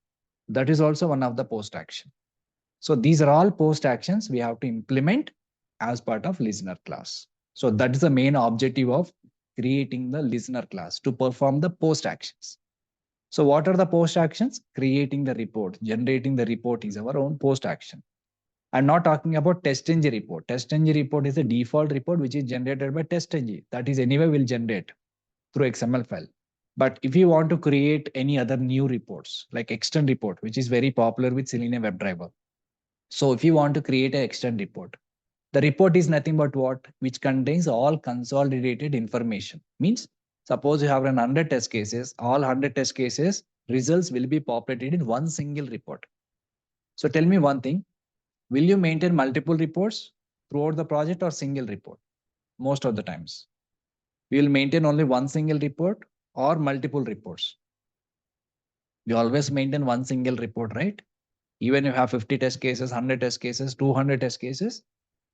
That is also one of the post action. So these are all post actions we have to implement as part of listener class. So that is the main objective of creating the listener class, to perform the post actions. So what are the post actions? Creating the report, generating the report is our own post action. I'm not talking about testng report. Testng report is a default report which is generated by testng. That is anyway will generate through XML file. But if you want to create any other new reports like extend report, which is very popular with Selenium WebDriver. So if you want to create an extend report, the report is nothing but what? Which contains all consolidated information. Means suppose you have run 100 test cases, all 100 test cases results will be populated in one single report. So tell me one thing, will you maintain multiple reports throughout the project or single report? Most of the times, we will maintain only one single report or multiple reports. We always maintain one single report, right? Even if you have 50 test cases, 100 test cases, 200 test cases,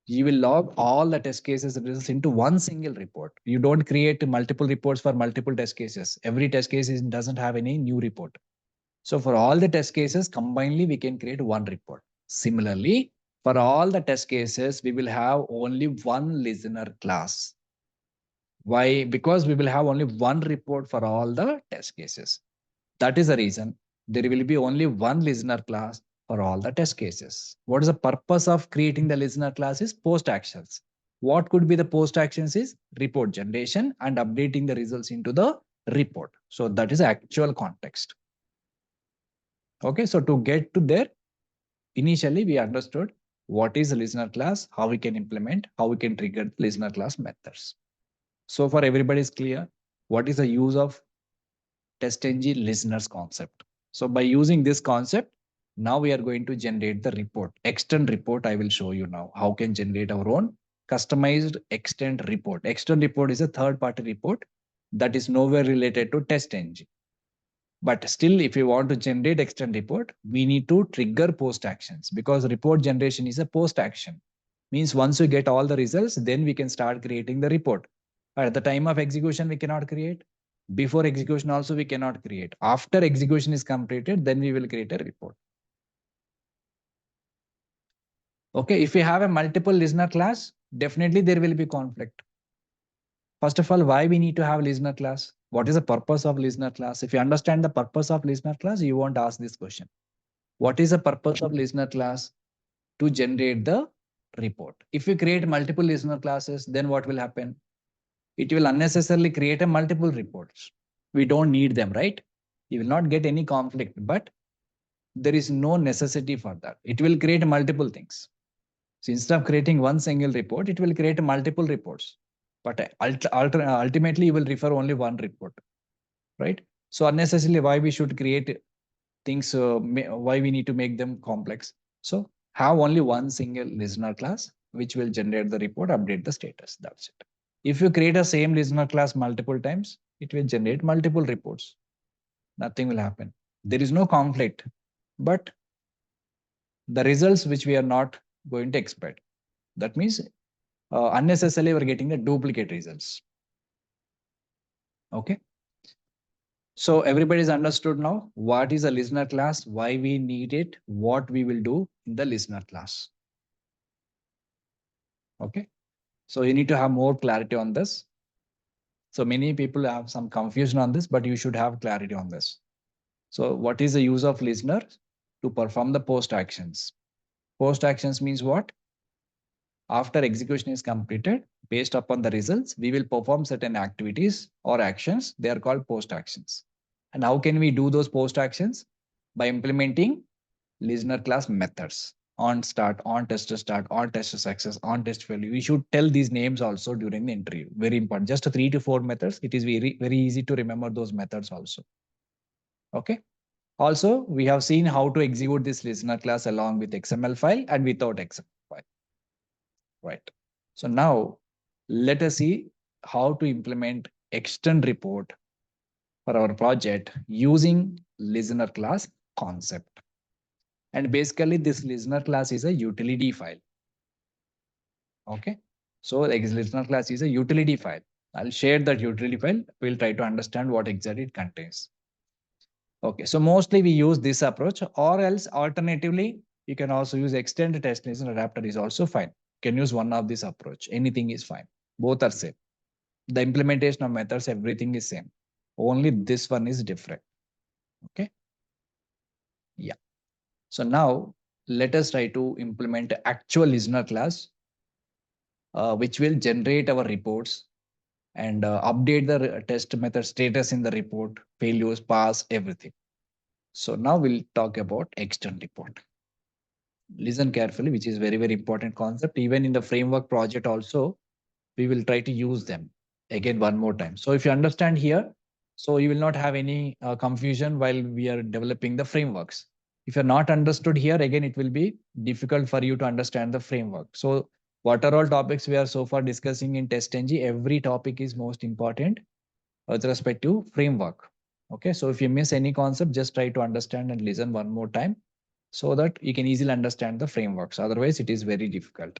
you will log all the test cases results into one single report. You don't create multiple reports for multiple test cases. Every test case doesn't have any new report. So for all the test cases, combinedly, we can create one report. Similarly, For all the test cases, we will have only one listener class. Why? Because we will have only one report for all the test cases. That is the reason there will be only one listener class for all the test cases. What is the purpose of creating the listener class is post actions. What could be the post actions is report generation and updating the results into the report. So that is the actual context. Okay, so to get to there, initially we understood what is a listener class, how we can implement, how we can trigger listener class methods. So for everybody is clear, what is the use of testng listeners concept? So by using this concept, now we are going to generate the report. Extend report, I will show you now how can generate our own customized extend report. Extend report is a third-party report that is nowhere related to testng. But still, if you want to generate extend report, we need to trigger post actions because report generation is a post action. Means once we get all the results, then we can start creating the report. At the time of execution, we cannot create. Before execution also, we cannot create. After execution is completed, then we will create a report. Okay, if we have a multiple listener class, definitely there will be conflict. First of all, why we need to have listener class? What is the purpose of listener class? If you understand the purpose of listener class, you won't ask this question. What is the purpose of listener class? To generate the report. If we create multiple listener classes, then what will happen? It will unnecessarily create a multiple reports. We don't need them, right? You will not get any conflict, but there is no necessity for that. It will create multiple things. So instead of creating one single report, it will create multiple reports. But ultimately, you will refer only one report, right? So unnecessarily, why we should create things, why we need to make them complex. So have only one single listener class, which will generate the report, update the status. That's it. If you create a same listener class multiple times, it will generate multiple reports. Nothing will happen. There is no conflict, but the results which we are not going to expect. That means unnecessarily we're getting the duplicate results. Okay. So everybody's understood now what is a listener class, why we need it, what we will do in the listener class. Okay. So you need to have more clarity on this. So many people have some confusion on this, but you should have clarity on this. So what is the use of listener? To perform the post actions. Post actions means what? After execution is completed, based upon the results, we will perform certain activities or actions. They are called post actions. And how can we do those post actions? By implementing listener class methods. On start, on tester start, on tester success, on test failure. We should tell these names also during the interview. Very important. Just 3 to 4 methods. It is very easy to remember those methods also. Okay. Also, we have seen how to execute this listener class along with XML file and without XML file. Right. So now let us see how to implement extend report for our project using listener class concept. And basically this listener class is a utility file. Okay. So the listener class is a utility file. I'll share that utility file. We'll try to understand what exactly it contains. Okay. So mostly we use this approach, or else alternatively, you can also use extend test listener adapter is also fine. You can use one of this approach. Anything is fine. Both are same. The implementation of methods, everything is same. Only this one is different. Okay. Yeah. So now let us try to implement actual listener class, which will generate our reports and update the test method status in the report, failures, pass, everything. So now we'll talk about extend report. Listen carefully, which is very important concept. Even in the framework project also, we will try to use them again one more time. So if you understand here, so you will not have any confusion while we are developing the frameworks. If you're not understood here, again, it will be difficult for you to understand the framework. So what are all topics we are so far discussing in testng? Every topic is most important with respect to framework. Okay, so if you miss any concept, just try to understand and listen one more time so that you can easily understand the frameworks. Otherwise, it is very difficult.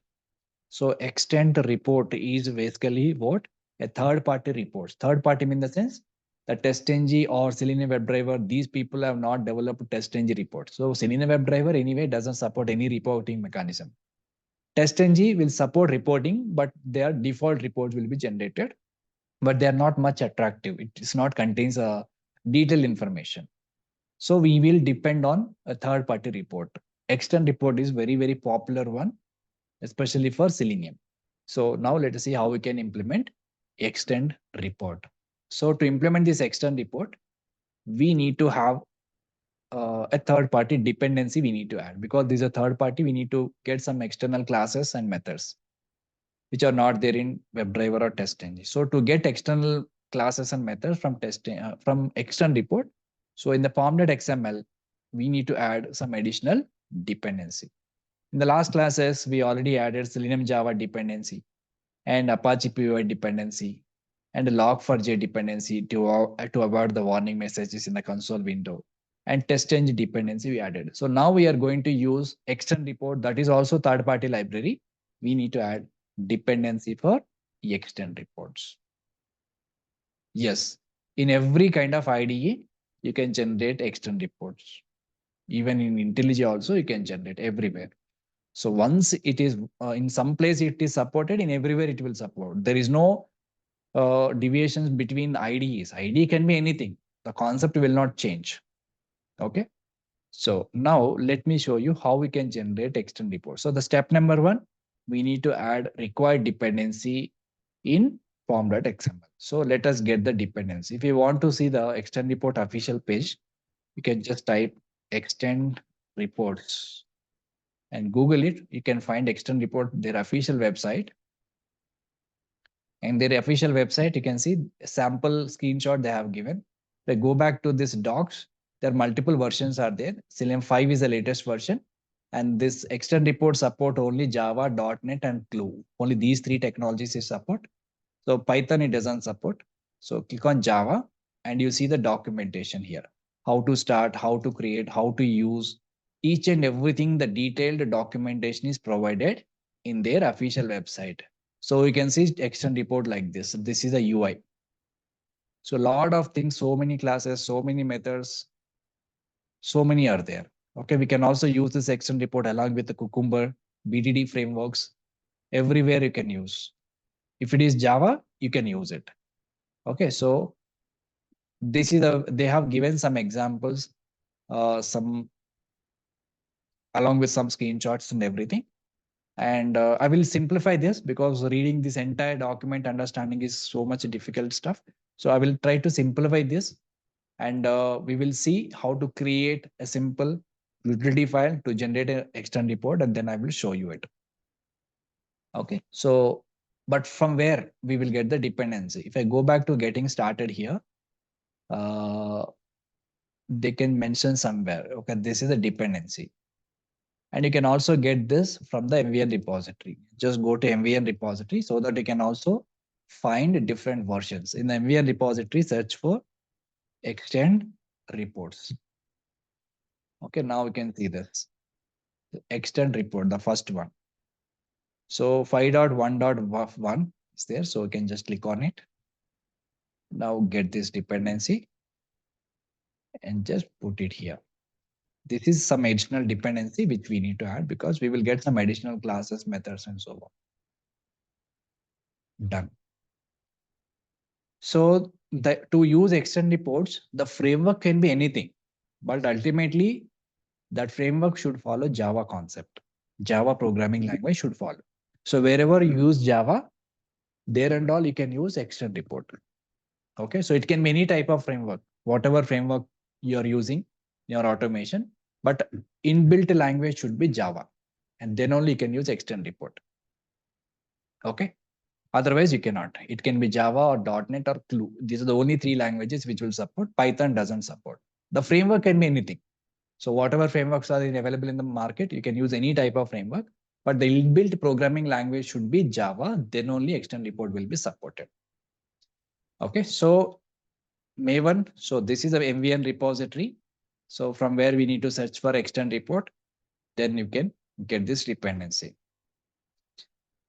So extend report is basically what? A third-party reports. Third-party mean the sense that testng or Selenium WebDriver, these people have not developed testng reports. So Selenium WebDriver anyway doesn't support any reporting mechanism. testng will support reporting, but their default reports will be generated, but they are not much attractive. It is not contains a detailed information. So we will depend on a third party report. Extend report is very, very popular one, especially for Selenium. So now let us see how we can implement extend report. So to implement this extend report, we need to have a third party dependency we need to add, because this is a third party. We need to get some external classes and methods which are not there in WebDriver or testng. So to get external classes and methods from testing from extend report, so in the form.xml, we need to add some additional dependency. In the last classes, we already added Selenium Java dependency and Apache PY dependency and a log4j dependency to avoid the warning messages in the console window, and testng dependency we added. So now we are going to use extend report, that is also third party library. We need to add dependency for extend reports. Yes, in every kind of IDE, you can generate extend reports. Even in IntelliJ also, you can generate everywhere. So once it is in some place it is supported, in everywhere it will support. There is no deviations between IDEs. IDE can be anything. The concept will not change. Okay. So now let me show you how we can generate extend report. So the step number 1, we need to add required dependency in form.xml. So let us get the dependency. If you want to see the extend report official page, you can just type extend reports and Google it. You can find extend report, their official website. And their official website, you can see a sample screenshot they have given. They go back to this docs. There are multiple versions are there. Selenium 5 is the latest version. And this extend report support only Java, .NET, and Glue. Only these 3 technologies is support. So Python, it doesn't support. So click on Java and you see the documentation here. How to start, how to create, how to use. Each and everything, the detailed documentation is provided in their official website. So you can see extend report like this. This is a UI. So a lot of things, so many classes, so many methods, so many are there. Okay, we can also use this extend report along with the Cucumber, BDD frameworks. Everywhere you can use. If it is Java, you can use it. Okay, so this is they have given some examples, some along with some screenshots and everything. And I will simplify this because reading this entire document understanding is so much difficult stuff. So I will try to simplify this, and we will see how to create a simple utility file to generate an extend report, and then I will show you it. Okay, so but from where we will get the dependency? If I go back to getting started here, they can mention somewhere. Okay, this is a dependency. And you can also get this from the MVN repository. Just go to MVN repository so that you can also find different versions. In the MVN repository, search for extend reports. Okay, now we can see this. The extend report, the first one. So 5.1.1 is there. So we can just click on it. Now get this dependency and just put it here. This is some additional dependency which we need to add because we will get some additional classes, methods, and so on. Done. So to use extend reports, the framework can be anything, but ultimately that framework should follow Java concept. Java programming language should follow. So wherever you use Java, there and all you can use extend report. Okay, so it can be any type of framework, whatever framework you're using, your automation, but inbuilt language should be Java, and then only you can use extend report. Okay. Otherwise, you cannot. It can be Java or .NET or Glue. These are the only 3 languages which will support. Python doesn't support. The framework can be anything. So whatever frameworks are available in the market, you can use any type of framework, but the inbuilt programming language should be Java. Then only extend report will be supported. Okay, so Maven. So this is a MVN repository. So from where we need to search for extend report, then you can get this dependency.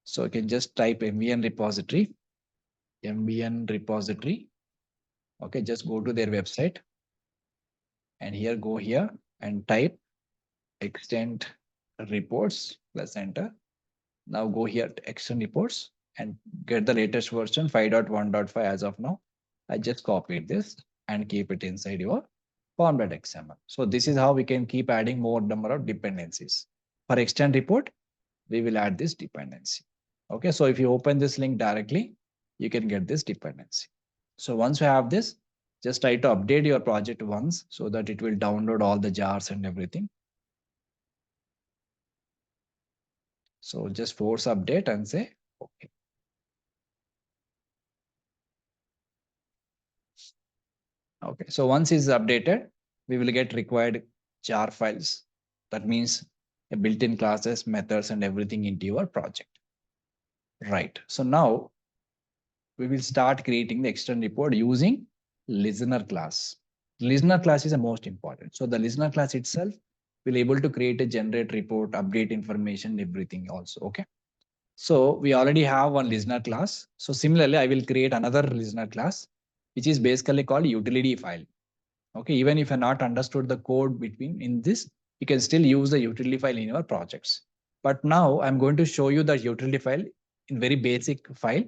So you can just type MVN repository. Okay, just go to their website and here go here and type extend reports plus enter. Now go here to extend reports and get the latest version 5.1.5 as of now. I just copied this and keep it inside your form.xml. So this is how we can keep adding more number of dependencies. For extend report, we will add this dependency. Okay, so if you open this link directly, you can get this dependency. So once you have this, just try to update your project once so that it will download all the jars and everything. So just force update and say, okay. Okay, so once it's updated, we will get required jar files. That means a built-in classes, methods, and everything into your project. Right. So now we will start creating the extend report using listener class. Listener class is the most important. So the listener class itself will able to create a generate report, update information, everything also. Okay. So we already have one listener class. So similarly, I will create another listener class, which is basically called utility file. Okay, even if you not understood the code between in this, you can still use the utility file in your projects. But now I'm going to show you the utility file in very basic file,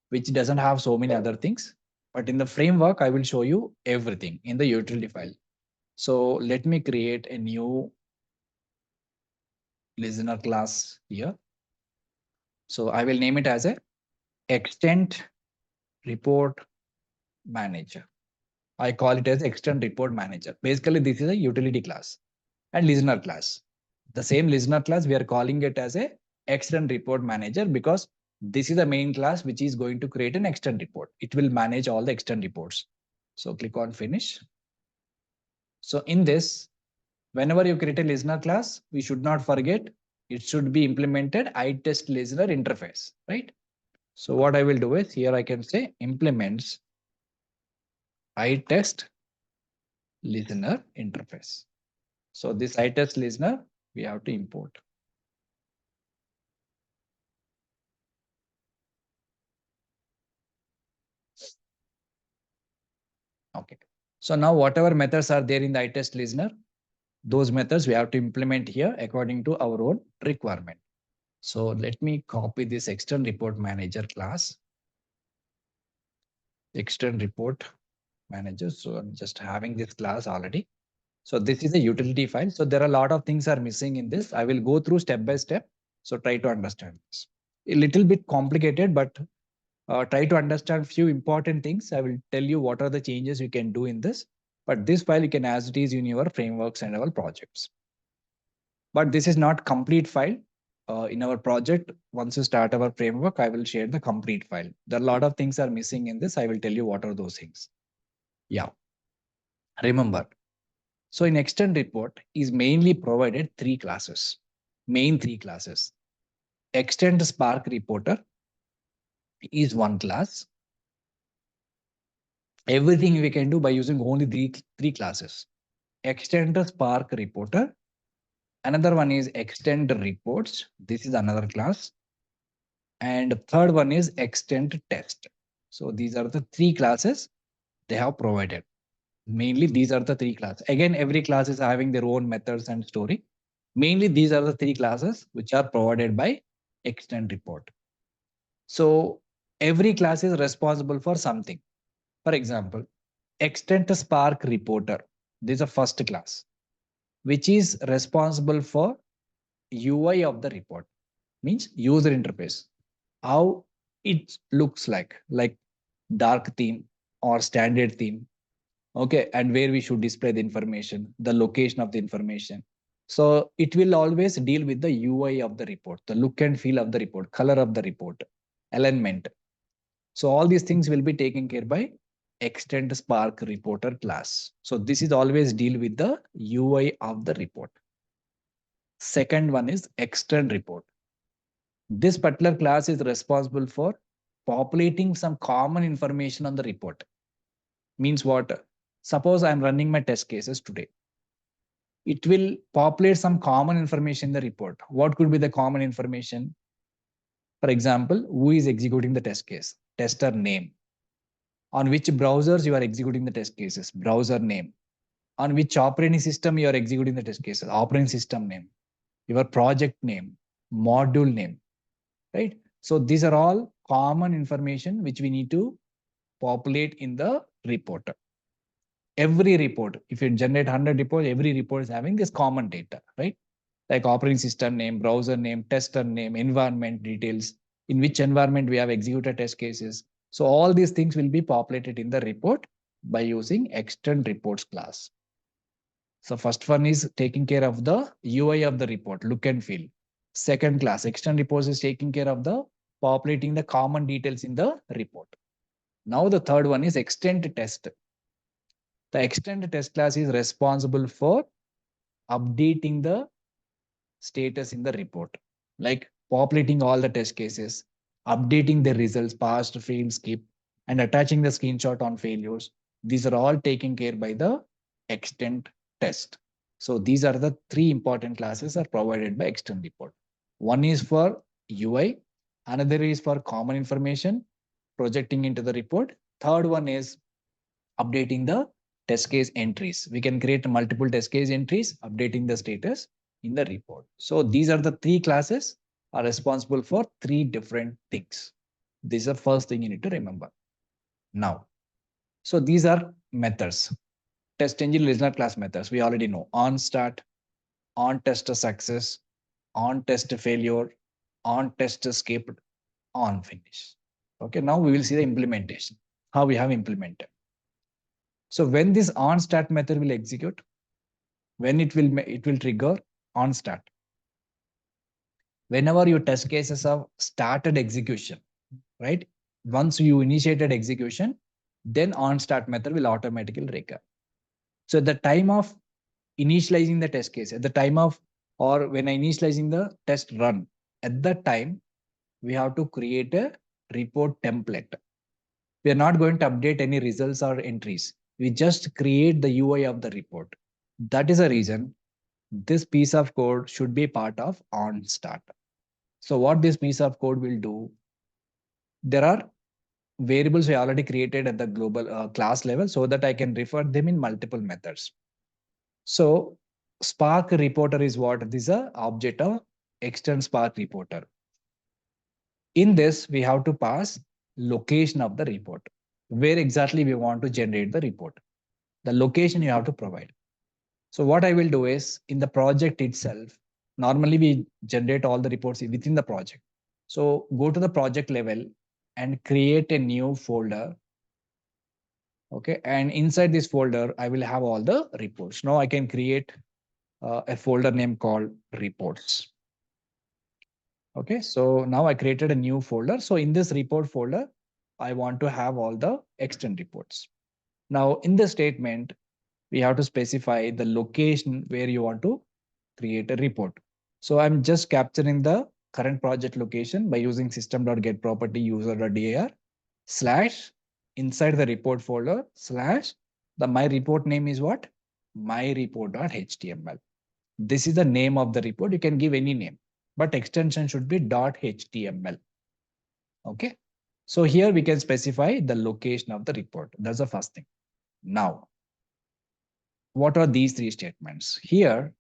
which doesn't have so many other things. But in the framework, I will show you everything in the utility file. So let me create a new listener class here. So I will name it as a extend report manager. I call it as extend report manager. Basically, this is a utility class and listener class. The same listener class, we are calling it as a extend report manager because this is the main class which is going to create an extend report. It will manage all the extend reports. So click on finish. So in this, whenever you create a listener class, we should not forget it should be implemented iTest listener interface, right? So what I will do is here I can say implements iTest listener interface. So this iTest listener, we have to import. Okay. So now whatever methods are there in the iTest listener, those methods we have to implement here according to our own requirement. So let me copy this extend report manager class. Extend report manager. So I'm just having this class already. So this is a utility file. So there are a lot of things are missing in this. I will go through step by step. So try to understand this. A little bit complicated, but try to understand few important things. I will tell you what are the changes you can do in this. But this file you can as it is in your frameworks and our projects. But this is not complete file. In our project, once you start our framework, I will share the complete file. There are a lot of things are missing in this. I will tell you what are those things. Yeah. Remember, so in extend report is mainly provided three classes, main three classes. Extend Spark Reporter is one class. Everything we can do by using only three classes. Extend Spark Reporter. Another one is Extend Reports. This is another class. And third one is Extend Test. So these are the three classes they have provided. Mainly these are the three classes. Again, every class is having their own methods and story. Mainly these are the three classes which are provided by Extend Report. So every class is responsible for something. For example, Extend Spark Reporter. This is a first class, which is responsible for UI of the report, means user interface, how it looks like dark theme or standard theme. Okay, and where we should display the information, the location of the information. So it will always deal with the UI of the report, the look and feel of the report, color of the report, alignment. So all these things will be taken care by Extend Spark Reporter class. So this is always deal with the UI of the report. Second one is Extend Report. This particular class is responsible for populating some common information on the report. Means what? Suppose I'm running my test cases today. It will populate some common information in the report. What could be the common information? For example, who is executing the test case? Tester name. On which browsers you are executing the test cases? Browser name. On which operating system you are executing the test cases? Operating system name. Your project name. Module name. right? So these are all common information which we need to populate in the report. Every report, if you generate 100 reports, every report is having this common data, right? Like operating system name, browser name, tester name, environment details, in which environment we have executed test cases. So all these things will be populated in the report by using extend reports class. So first one is taking care of the UI of the report, look and feel. Second class, extend reports, is taking care of the populating the common details in the report. Now the third one is extend test. The extend test class is responsible for updating the status in the report, like populating all the test cases, updating the results, passed, failed, skip, and attaching the screenshot on failures. These are all taken care by the extend test. So these are the three important classes are provided by extend report. One is for UI, another is for common information, projecting into the report. Third one is updating the test case entries. We can create multiple test case entries, updating the status in the report. So these are the three classes are responsible for three different things. This is the first thing you need to remember. Now, so these are methods. Test engine listener class methods. We already know on start, on test success, on test failure, on test skipped, on finish. Okay, now we will see the implementation, how we have implemented. So when this on start method will execute, when it will trigger on start. Whenever your test cases have started execution, right? Once you initiated execution, then on start method will automatically recur. So at the time of initializing the test case, at the time of, or when I initializing the test run, at that time, we have to create a report template. We are not going to update any results or entries. We just create the UI of the report. That is a reason this piece of code should be part of on start. So what this piece of code will do, there are variables we already created at the global class level so that I can refer them in multiple methods. So Spark reporter is what? This is an object of extend Spark reporter. In this, we have to pass location of the report, where exactly we want to generate the report. The location you have to provide. So what I will do is in the project itself, normally we generate all the reports within the project. So go to the project level and create a new folder. Okay. And inside this folder, I will have all the reports. Now I can create a folder name called reports. Okay. So now I created a new folder. So in this report folder, I want to have all the extend reports. Now in the statement, we have to specify the location where you want to create a report. So I'm just capturing the current project location by using system.getProperty user.dir slash inside the report folder slash the my report name is what? My report.html. This is the name of the report. You can give any name, but extension should be .html. Okay. So here we can specify the location of the report. That's the first thing. Now, what are these three statements? Here,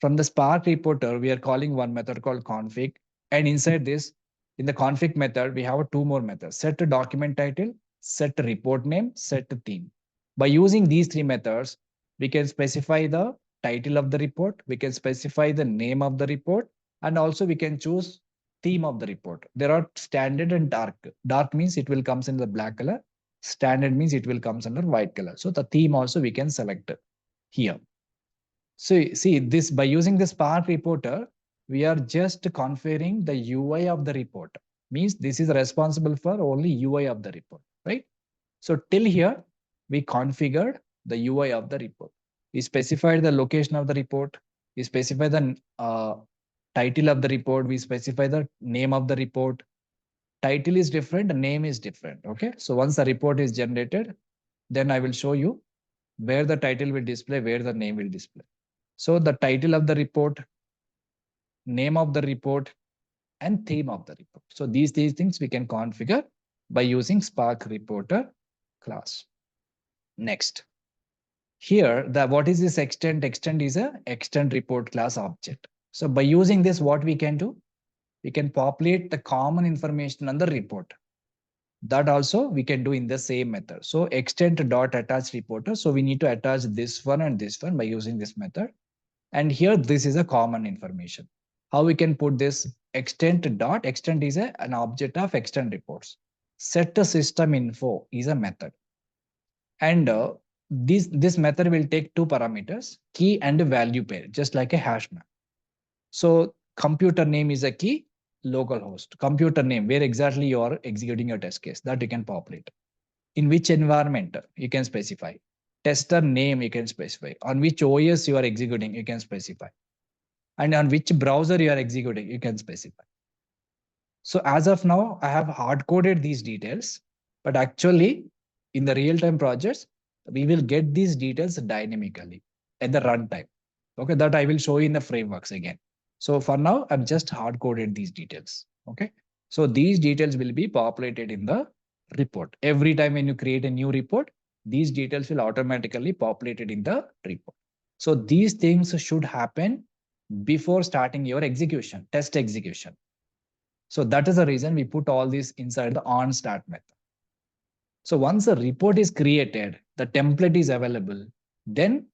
from the Spark reporter, we are calling one method called config. And inside this, in the config method, we have two more methods: set a document title, set a report name, set a theme. By using these three methods, we can specify the title of the report, we can specify the name of the report, and also we can choose theme of the report. There are standard and dark. Dark means it will comes in the black color. Standard means it will comes under white color. So the theme also we can select here. So see this by using the Spark reporter, we are just configuring the UI of the report. Means this is responsible for only UI of the report, right? So till here, we configured the UI of the report. We specified the location of the report. We specify the title of the report. We specify the name of the report. Title is different, the name is different. Okay. So once the report is generated, then I will show you where the title will display, where the name will display. So the title of the report, name of the report, and theme of the report. So these things we can configure by using Spark reporter class. Next, here what is this extend? Extend is a extend report class object. So by using this, what we can do? we can populate the common information on the report. That also we can do in the same method. So extend dot attach reporter. So we need to attach this one and this one by using this method. And here, this is a common information. How we can put this extend dot extend is an object of extend reports. Set the system info is a method. And this method will take two parameters, key and value pair, just like a hash map. So computer name is a key, localhost. Computer name, where exactly you are executing your test case, that you can populate. In which environment you can specify. Tester name you can specify. On which OS you are executing, you can specify. And on which browser you are executing, you can specify. So as of now, I have hard-coded these details, but actually in the real-time projects, we will get these details dynamically at the runtime. Okay, that I will show you in the frameworks again. So for now, I've just hard-coded these details. Okay, so these details will be populated in the report. Every time when you create a new report, these details will automatically populated in the report. So these things should happen before starting your execution, test execution. So that is the reason we put all this inside the on start method. So once a report is created, the template is available, then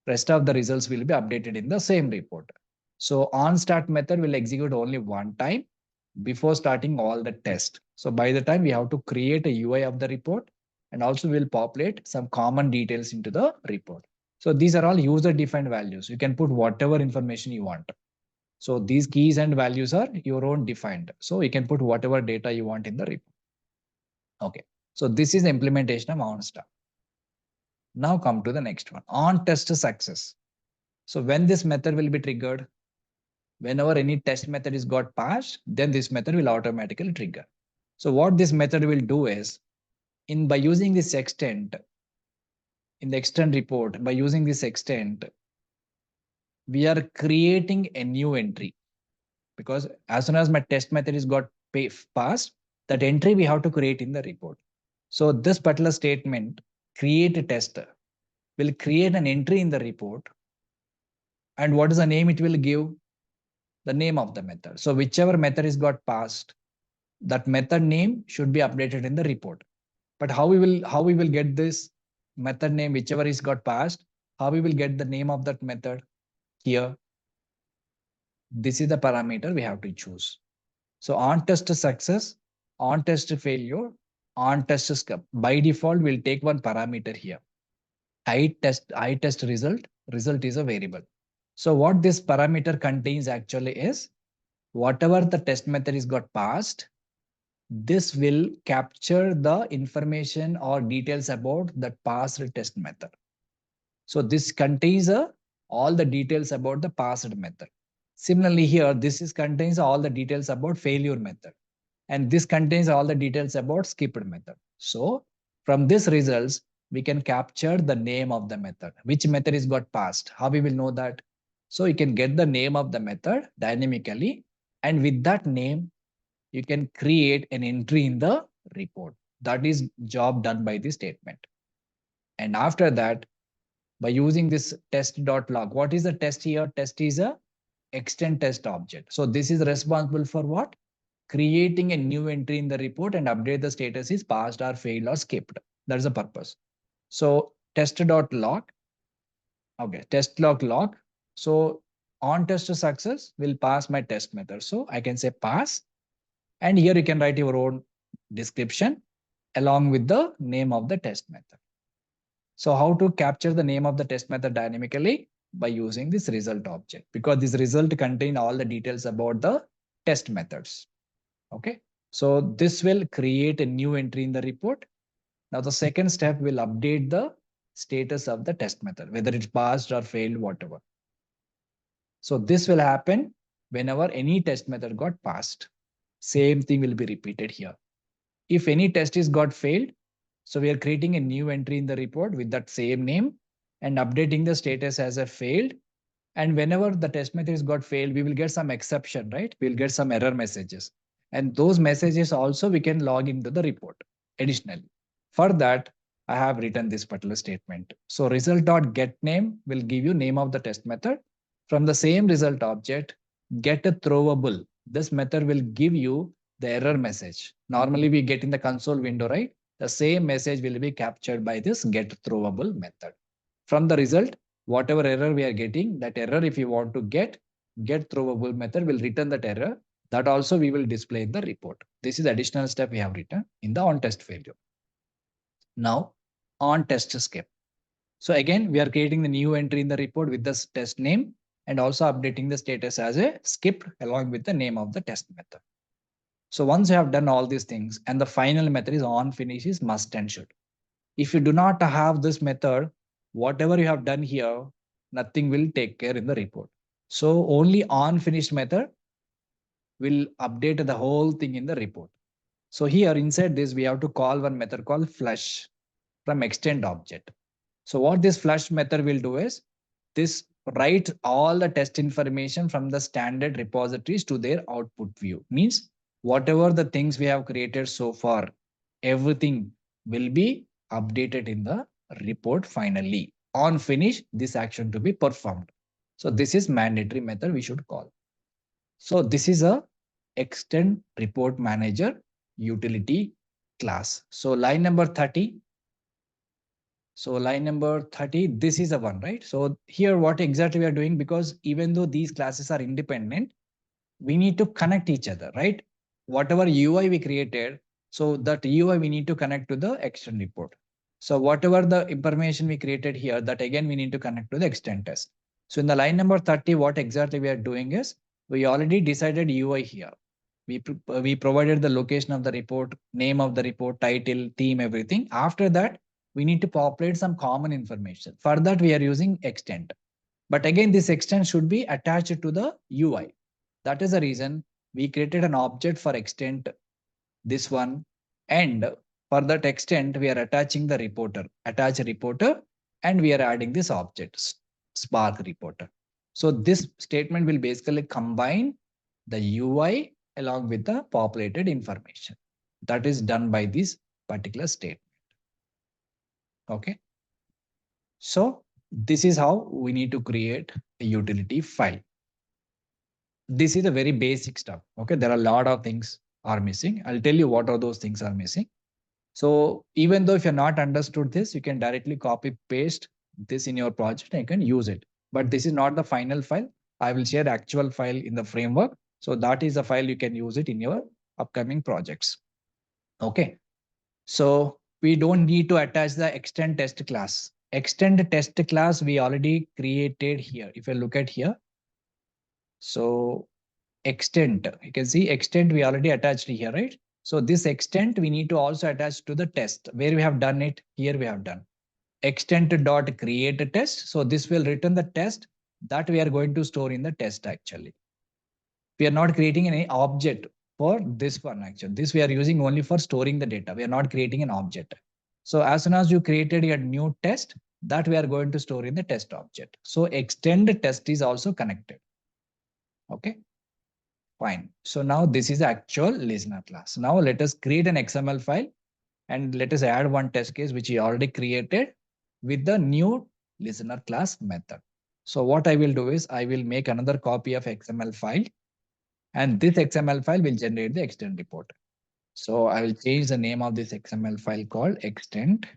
rest of the results will be updated in the same report. So on start method will execute only one time before starting all the test. So by the time we have to create a UI of the report and also will populate some common details into the report. So these are all user defined values. You can put whatever information you want. So these keys and values are your own defined. So you can put whatever data you want in the report. Okay. So this is the implementation of OnStar. Now come to the next one, on test success. So when this method will be triggered, whenever any test method is got passed, then this method will automatically trigger. So what this method will do is, by using this extent, in the extend report, by using this extent, we are creating a new entry. Because as soon as my test method is got passed, that entry we have to create in the report. So this particular statement, create a tester, will create an entry in the report. And what is the name it will give? The name of the method. So whichever method is got passed, that method name should be updated in the report. But how we will get this method name, whichever is got passed, how we will get the name of that method here? This is the parameter we have to choose. So on test success, on test failure, on test skip. By default, we'll take one parameter here. I test result is a variable. So what this parameter contains actually is whatever the test method is got passed, this will capture the information or details about that passed test method. So this contains all the details about the passed method. Similarly here, contains all the details about failure method. And this contains all the details about skipped method. So from this results, we can capture the name of the method. Which method is got passed? How we will know that? So you can get the name of the method dynamically. And with that name, you can create an entry in the report. That is job done by this statement. And after that, by using this test.log, what is the test here? Test is a extend test object. So this is responsible for what? Creating a new entry in the report and update the status is passed or failed or skipped. That's the purpose. So test.log. Okay, test log. So on test success will pass my test method. So I can say pass. And here you can write your own description along with the name of the test method. So how to capture the name of the test method dynamically? By using this result object, because this result contain all the details about the test methods. Okay, so this will create a new entry in the report. Now the second step will update the status of the test method, whether it's passed or failed, whatever. So this will happen whenever any test method got passed. Same thing will be repeated here. If any test is got failed, so we are creating a new entry in the report with that same name and updating the status as a failed. And whenever the test method is got failed, we will get some exception, right? We'll get some error messages. And those messages also we can log into the report additionally. For that, I have written this particular statement. So result.getName will give you name of the test method. From the same result object, get a throwable this method will give you the error message. Normally we get in the console window, right? The same message will be captured by this get throwable method. From the result, whatever error we are getting, that error, if you want to get throwable method will return that error. That also we will display in the report. This is additional step we have written in the on test failure. Now on test skip. So again, we are creating the new entry in the report with the test name and also updating the status as a skipped along with the name of the test method. So once you have done all these things and the final method is on finish is must and should. If you do not have this method, whatever you have done here, nothing will take care in the report. So only on finished method will update the whole thing in the report. So here inside this, we have to call one method called flush from extend object. So what this flush method will do is this write all the test information from the standard repositories to their output view. Means whatever the things we have created so far, everything will be updated in the report finally. On finish, this action to be performed. So this is mandatory method we should call. So this is a extend report manager utility class. So line number 30. So line number 30, this is the one, right? So here what exactly we are doing, because even though these classes are independent, we need to connect each other, right? Whatever UI we created, so that UI we need to connect to the extend report. So whatever the information we created here, that again we need to connect to the extend test. So in the line number 30, what exactly we are doing is we already decided UI here. We provided the location of the report, name of the report, title, theme, everything. After that, we need to populate some common information. For that, we are using extend. But again, this extend should be attached to the UI. That is the reason we created an object for extend, this one. And for that extend, we are attaching the reporter, attach reporter, and we are adding this object, Spark reporter. So this statement will basically combine the UI along with the populated information. That is done by this particular statement. Okay. So this is how we need to create a utility file. This is a very basic stuff. Okay. There are a lot of things are missing. I'll tell you what are those things are missing. So even though if you're not understood this, you can directly copy paste this in your project and you can use it. But this is not the final file. I will share actual file in the framework. So that is the file you can use it in your upcoming projects. Okay. So we don't need to attach the extend test class. Extend test class we already created here. If you look at here, so extend, you can see extend we already attached here, right? So this extend we need to also attach to the test. Where we have done it, here we have done extend dot create a test. So this will return the test that we are going to store in the test. Actually, we are not creating any object for this one. Actually, this we are using only for storing the data. We are not creating an object. So as soon as you created a new test, that we are going to store in the test object. So extend test is also connected. Okay. Fine. So now this is the actual listener class. Now let us create an XML file and let us add one test case which we already created with the new listener class method. So what I will do is I will make another copy of XML file, and this XML file will generate the extend report. So I will change the name of this XML file called extend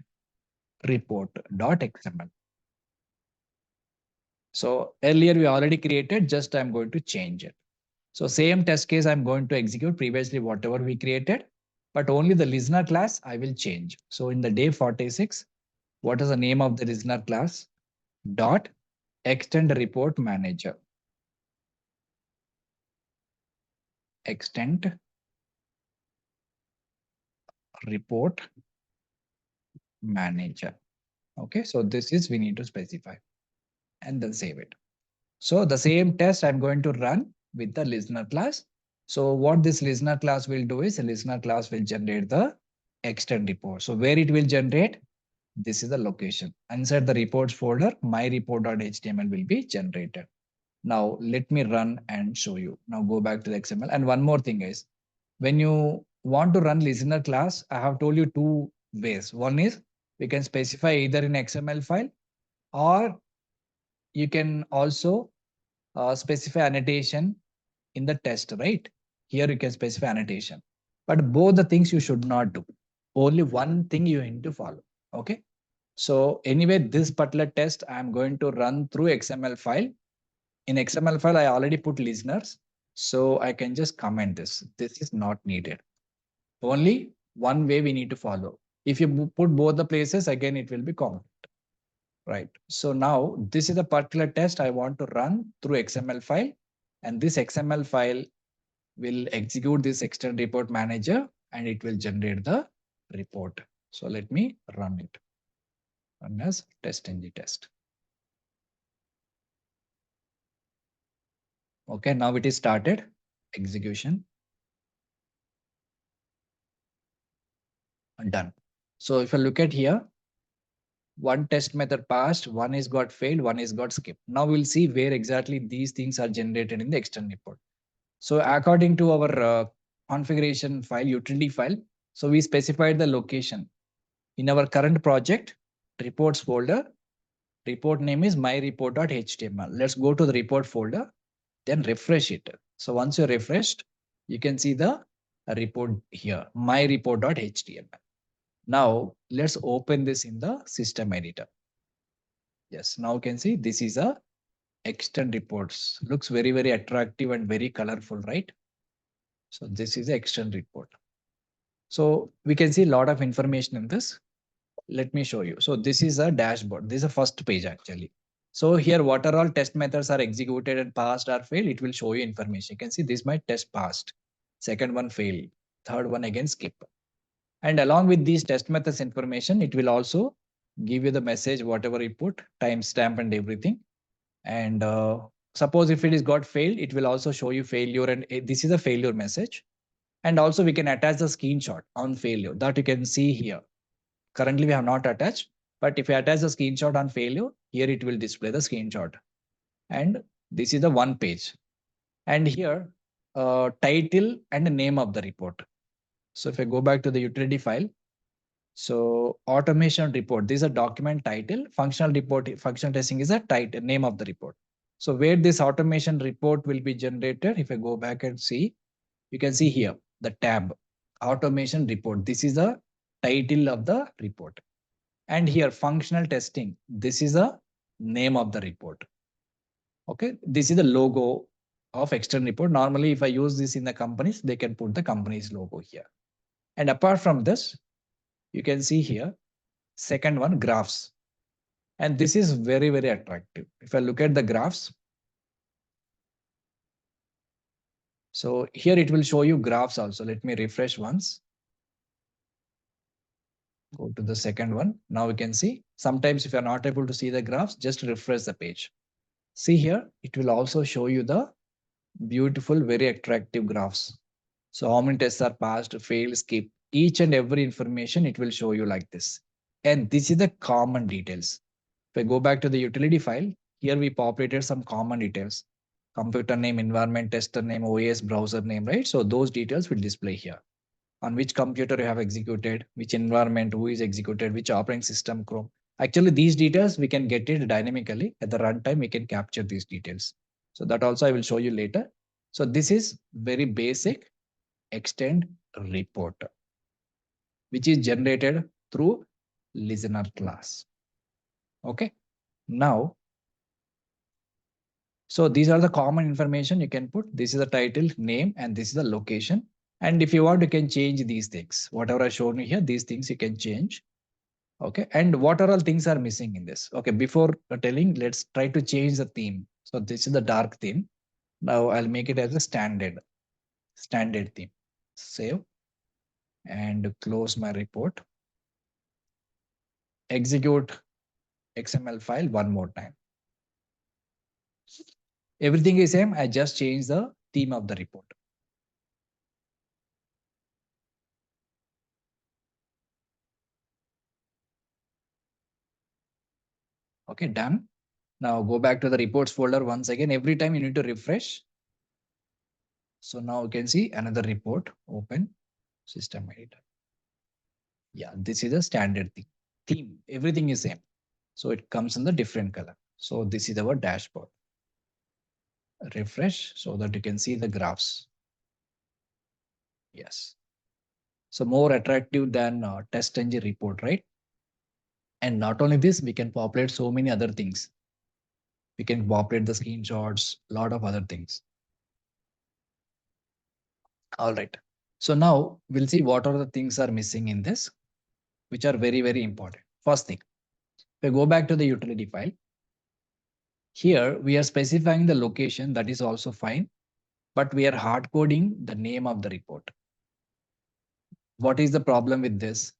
report.xml. So earlier we already created, just I'm going to change it. So same test case I'm going to execute previously whatever we created, but only the listener class I will change. So in the day 46, what is the name of the listener class? Dot extend report manager. Extend report manager. Okay, so this is we need to specify and then save it. So the same test I'm going to run with the listener class. So what this listener class will do is a listener class will generate the extend report. So where it will generate, this is the location. Inside the reports folder, my report.html will be generated. Now let me run and show you. Now go back to the XML. And one more thing is, when you want to run listener class, I have told you two ways. One is we can specify either in XML file, or you can also specify annotation in the test, right? Here you can specify annotation. But both the things you should not do. Only one thing you need to follow. Okay. So anyway, this particular test I'm going to run through XML file. In XML file, I already put listeners. So I can just comment this. This is not needed. Only one way we need to follow. If you put both the places, again, it will be common. Right. So now this is a particular test I want to run through XML file. And this XML file will execute this external report manager and it will generate the report. So let me run it. Run as testng test. Okay, now it is started. Execution. And done. So if I look at here, one test method passed, one is got failed, one is got skipped. Now we'll see where exactly these things are generated in the external report. So according to our configuration file, utility file, so we specified the location. In our current project, reports folder, report name is myreport.html. Let's go to the report folder, then refresh it. So once you're refreshed, you can see the report here, myreport.html. Now let's open this in the system editor. Yes, now you can see this is a extend reports. Looks very, very attractive and very colorful, right? So this is the extend report. So we can see a lot of information in this. Let me show you. So this is a dashboard. This is a first page actually. So here, what are all test methods are executed and passed or failed? It will show you information. You can see this my test passed. Second one failed. Third one again skip. And along with these test methods information, it will also give you the message, whatever you put, timestamp and everything. And suppose if it is got failed, it will also show you failure. And this is a failure message. And also we can attach the screenshot on failure that you can see here. Currently we have not attached, but if you attach the screenshot on failure, here it will display the screenshot. And this is the one page. And here, title and the name of the report. So if I go back to the utility file, so automation report, this is a document title, functional report, functional testing is a title, name of the report. So where this automation report will be generated, if I go back and see, you can see here, the tab, automation report. This is the title of the report. And here, functional testing. This is the name of the report. Okay, this is the logo of external report. Normally, if I use this in the companies, they can put the company's logo here. And apart from this, you can see here, second one, graphs. And this is very, very attractive. If I look at the graphs, so here it will show you graphs also. Let me refresh once. Go to the second one. Now we can see, sometimes if you're not able to see the graphs, just refresh the page. See here, it will also show you the beautiful, very attractive graphs. So how many tests are passed, failed, skip, each and every information it will show you like this. And this is the common details. If I go back to the utility file, here we populated some common details. Computer name, environment, tester name, OS, browser name, right? So those details will display here. On which computer you have executed, which environment, who is executed, which operating system, Chrome. Actually, these details, we can get it dynamically. At the runtime, we can capture these details. So that also I will show you later. So this is very basic extend report, which is generated through listener class. Okay. Now, so these are the common information you can put. This is the title, name, and this is the location. And if you want, you can change these things. Whatever I shown you here, these things you can change. Okay. And what are all things are missing in this? Okay. Before telling, let's try to change the theme. So this is the dark theme. Now I'll make it as a standard theme. Save and close my report. Execute XML file one more time. Everything is same. I just changed the theme of the report. Okay, done. Now go back to the reports folder once again. Every time you need to refresh. So now you can see another report, open system editor. Yeah, this is a standard theme. Everything is same. So it comes in the different color. So this is our dashboard. Refresh so that you can see the graphs. Yes. So more attractive than testng report, right? And not only this, we can populate so many other things. We can populate the screenshots, a lot of other things. All right. So now we'll see what are the things are missing in this, which are very, very important. First thing, if we go back to the utility file, here we are specifying the location, that is also fine, but we are hard coding the name of the report. What is the problem with this?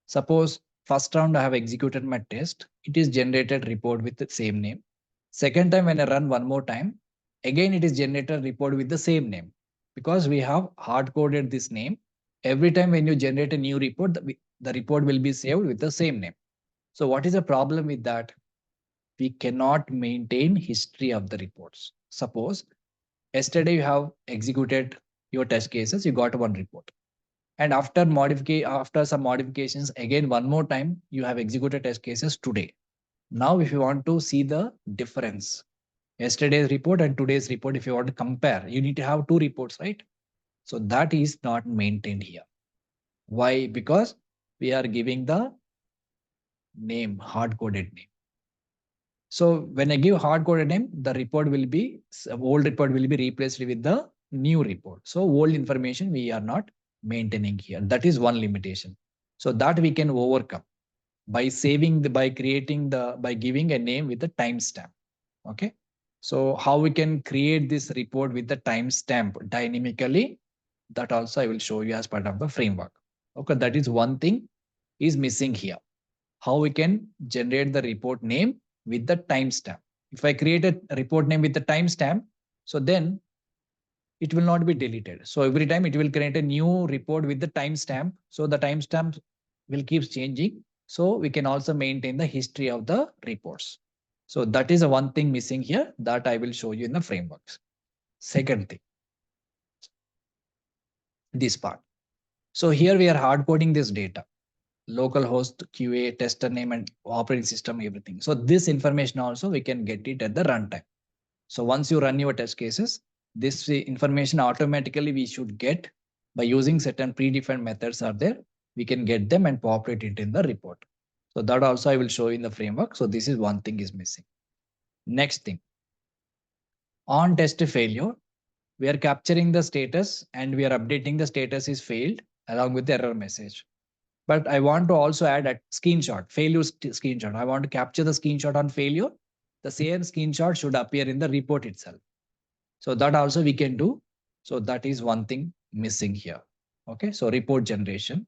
Suppose first round I have executed my test, it is generated report with the same name. Second time when I run one more time, again it is generated report with the same name, because we have hard coded this name. Every time when you generate a new report, the report will be saved with the same name. So what is the problem with that? We cannot maintain history of the reports. Suppose yesterday you have executed your test cases, you got one report. And after some modifications, again one more time you have executed test cases today. Now if you want to see the difference, yesterday's report and today's report, if you want to compare, you need to have two reports, right? So that is not maintained here. Why? Because we are giving the name, hard coded name. So when I give hard coded name, the report will be, old report will be replaced with the new report. So old information we are not maintaining here. That is one limitation. So that we can overcome by by giving a name with the timestamp. Okay. So how we can create this report with the timestamp dynamically, that also I will show you as part of the framework. Okay. That is one thing is missing here. How we can generate the report name with the timestamp. If I create a report name with the timestamp, so then it will not be deleted. So every time it will create a new report with the timestamp. So the timestamp will keep changing. So we can also maintain the history of the reports. So that is the one thing missing here that I will show you in the frameworks. Second thing, this part. So here we are hard coding this data, localhost, QA, tester name, and operating system, everything. So this information also we can get it at the runtime. So once you run your test cases, this information automatically we should get by using certain predefined methods are there. We can get them and populate it in the report. So that also I will show you in the framework. So this is one thing is missing. Next thing, on test failure, we are capturing the status and we are updating the status is failed along with the error message. But I want to also add a screenshot, failure screenshot. I want to capture the screenshot on failure. The same screenshot should appear in the report itself. So that also we can do. So that is one thing missing here. Okay, so report generation.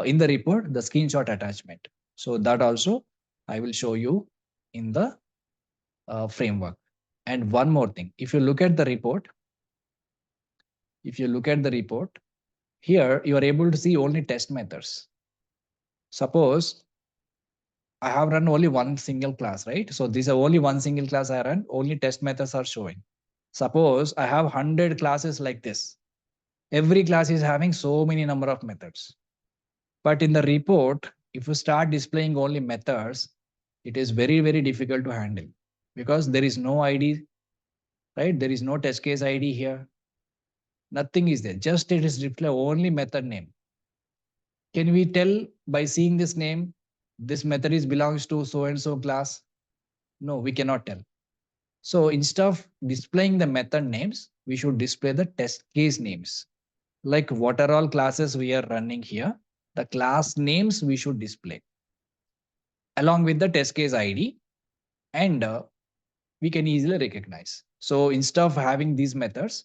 In the report, the screenshot attachment. So that also I will show you in the framework. And one more thing, if you look at the report, here you are able to see only test methods. Suppose I have run only one single class, right? So these are only one single class I run, only test methods are showing. Suppose I have 100 classes like this. Every class is having so many number of methods. But in the report, if you start displaying only methods, it is very, very difficult to handle because there is no ID, right? There is no test case ID here. Nothing is there. Just it is display only method name. Can we tell by seeing this name, this method is belongs to so and so class? No, we cannot tell. So instead of displaying the method names, we should display the test case names. Like what are all classes we are running here, the class names we should display along with the test case ID, and we can easily recognize. So instead of having these methods,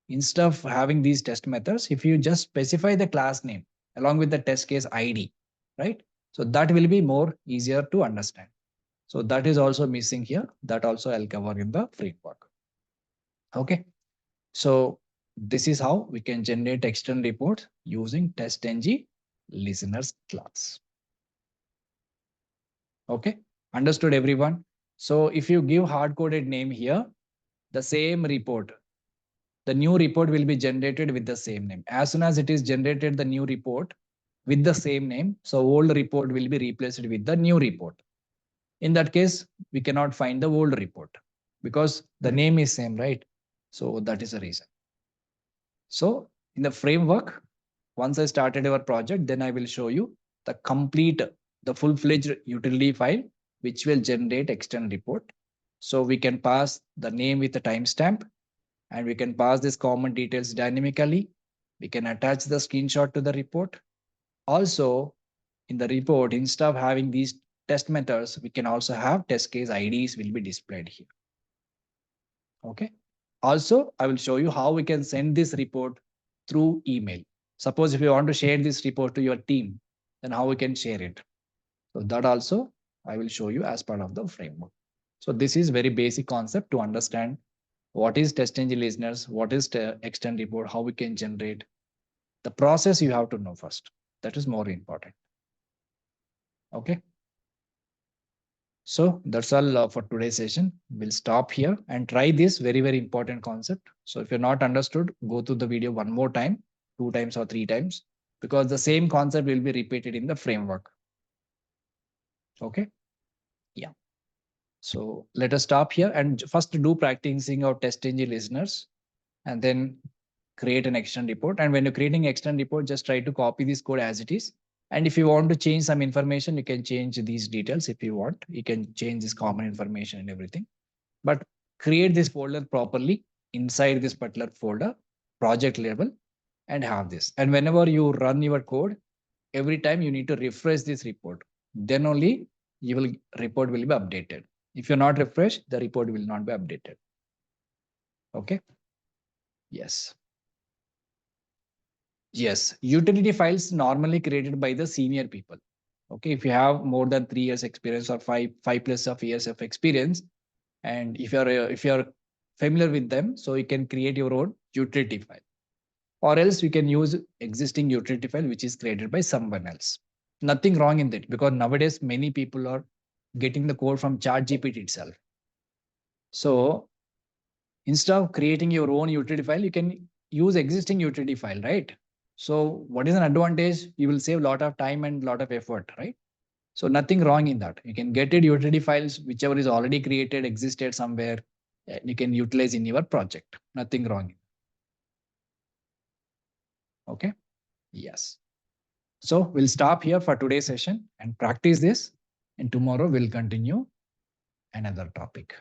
instead of having these test methods, if you just specify the class name along with the test case ID, right? So that will be more easier to understand. So that is also missing here. That also I'll cover in the framework. Okay. So this is how we can generate external reports using testng listeners class. Okay. Understood everyone? So if you give hard-coded name here, the same report, the new report will be generated with the same name. As soon as it is generated, the new report with the same name, so old report will be replaced with the new report. In that case, we cannot find the old report because the name is same, right? So that is the reason. So in the framework, Once I started our project, then I will show you the full-fledged utility file, which will generate external report. So we can pass the name with a timestamp, and we can pass this common details dynamically. We can attach the screenshot to the report. Also, in the report, instead of having these test methods, we can also have test case IDs will be displayed here. Okay. Also, I will show you how we can send this report through email. Suppose if you want to share this report to your team, then how we can share it. So that also I will show you as part of the framework. So this is very basic concept to understand what is test engine listeners, what is the extend report, how we can generate. The process you have to know first. That is more important. Okay. So that's all for today's session. We'll stop here and try this very, very important concept. So if you're not understood, go to the video one more time, 2 times or 3 times, because the same concept will be repeated in the framework. Okay. Yeah. So let us stop here and first do practicing our test engine listeners and then create an extend report. And when you're creating extend report, just try to copy this code as it is. And if you want to change some information, you can change these details if you want. You can change this common information and everything. But create this folder properly inside this particular folder, project level, and have this. And whenever you run your code, every time you need to refresh this report. Then only report will be updated. If you're not refreshed, the report will not be updated. Okay. Yes. Yes, utility files normally created by the senior people. Okay, if you have more than 3 years experience or five plus of years of experience, and if you're familiar with them, so you can create your own utility file, or else you can use existing utility file which is created by someone else. Nothing wrong in that because nowadays many people are getting the code from ChatGPT itself. So instead of creating your own utility file, you can use existing utility file, right? So what is an advantage? You will save a lot of time and a lot of effort, right? So nothing wrong in that. You can get it utility files, whichever is already created, existed somewhere, you can utilize in your project. Nothing wrong. Okay. Yes. So we'll stop here for today's session and practice this. And tomorrow we'll continue another topic.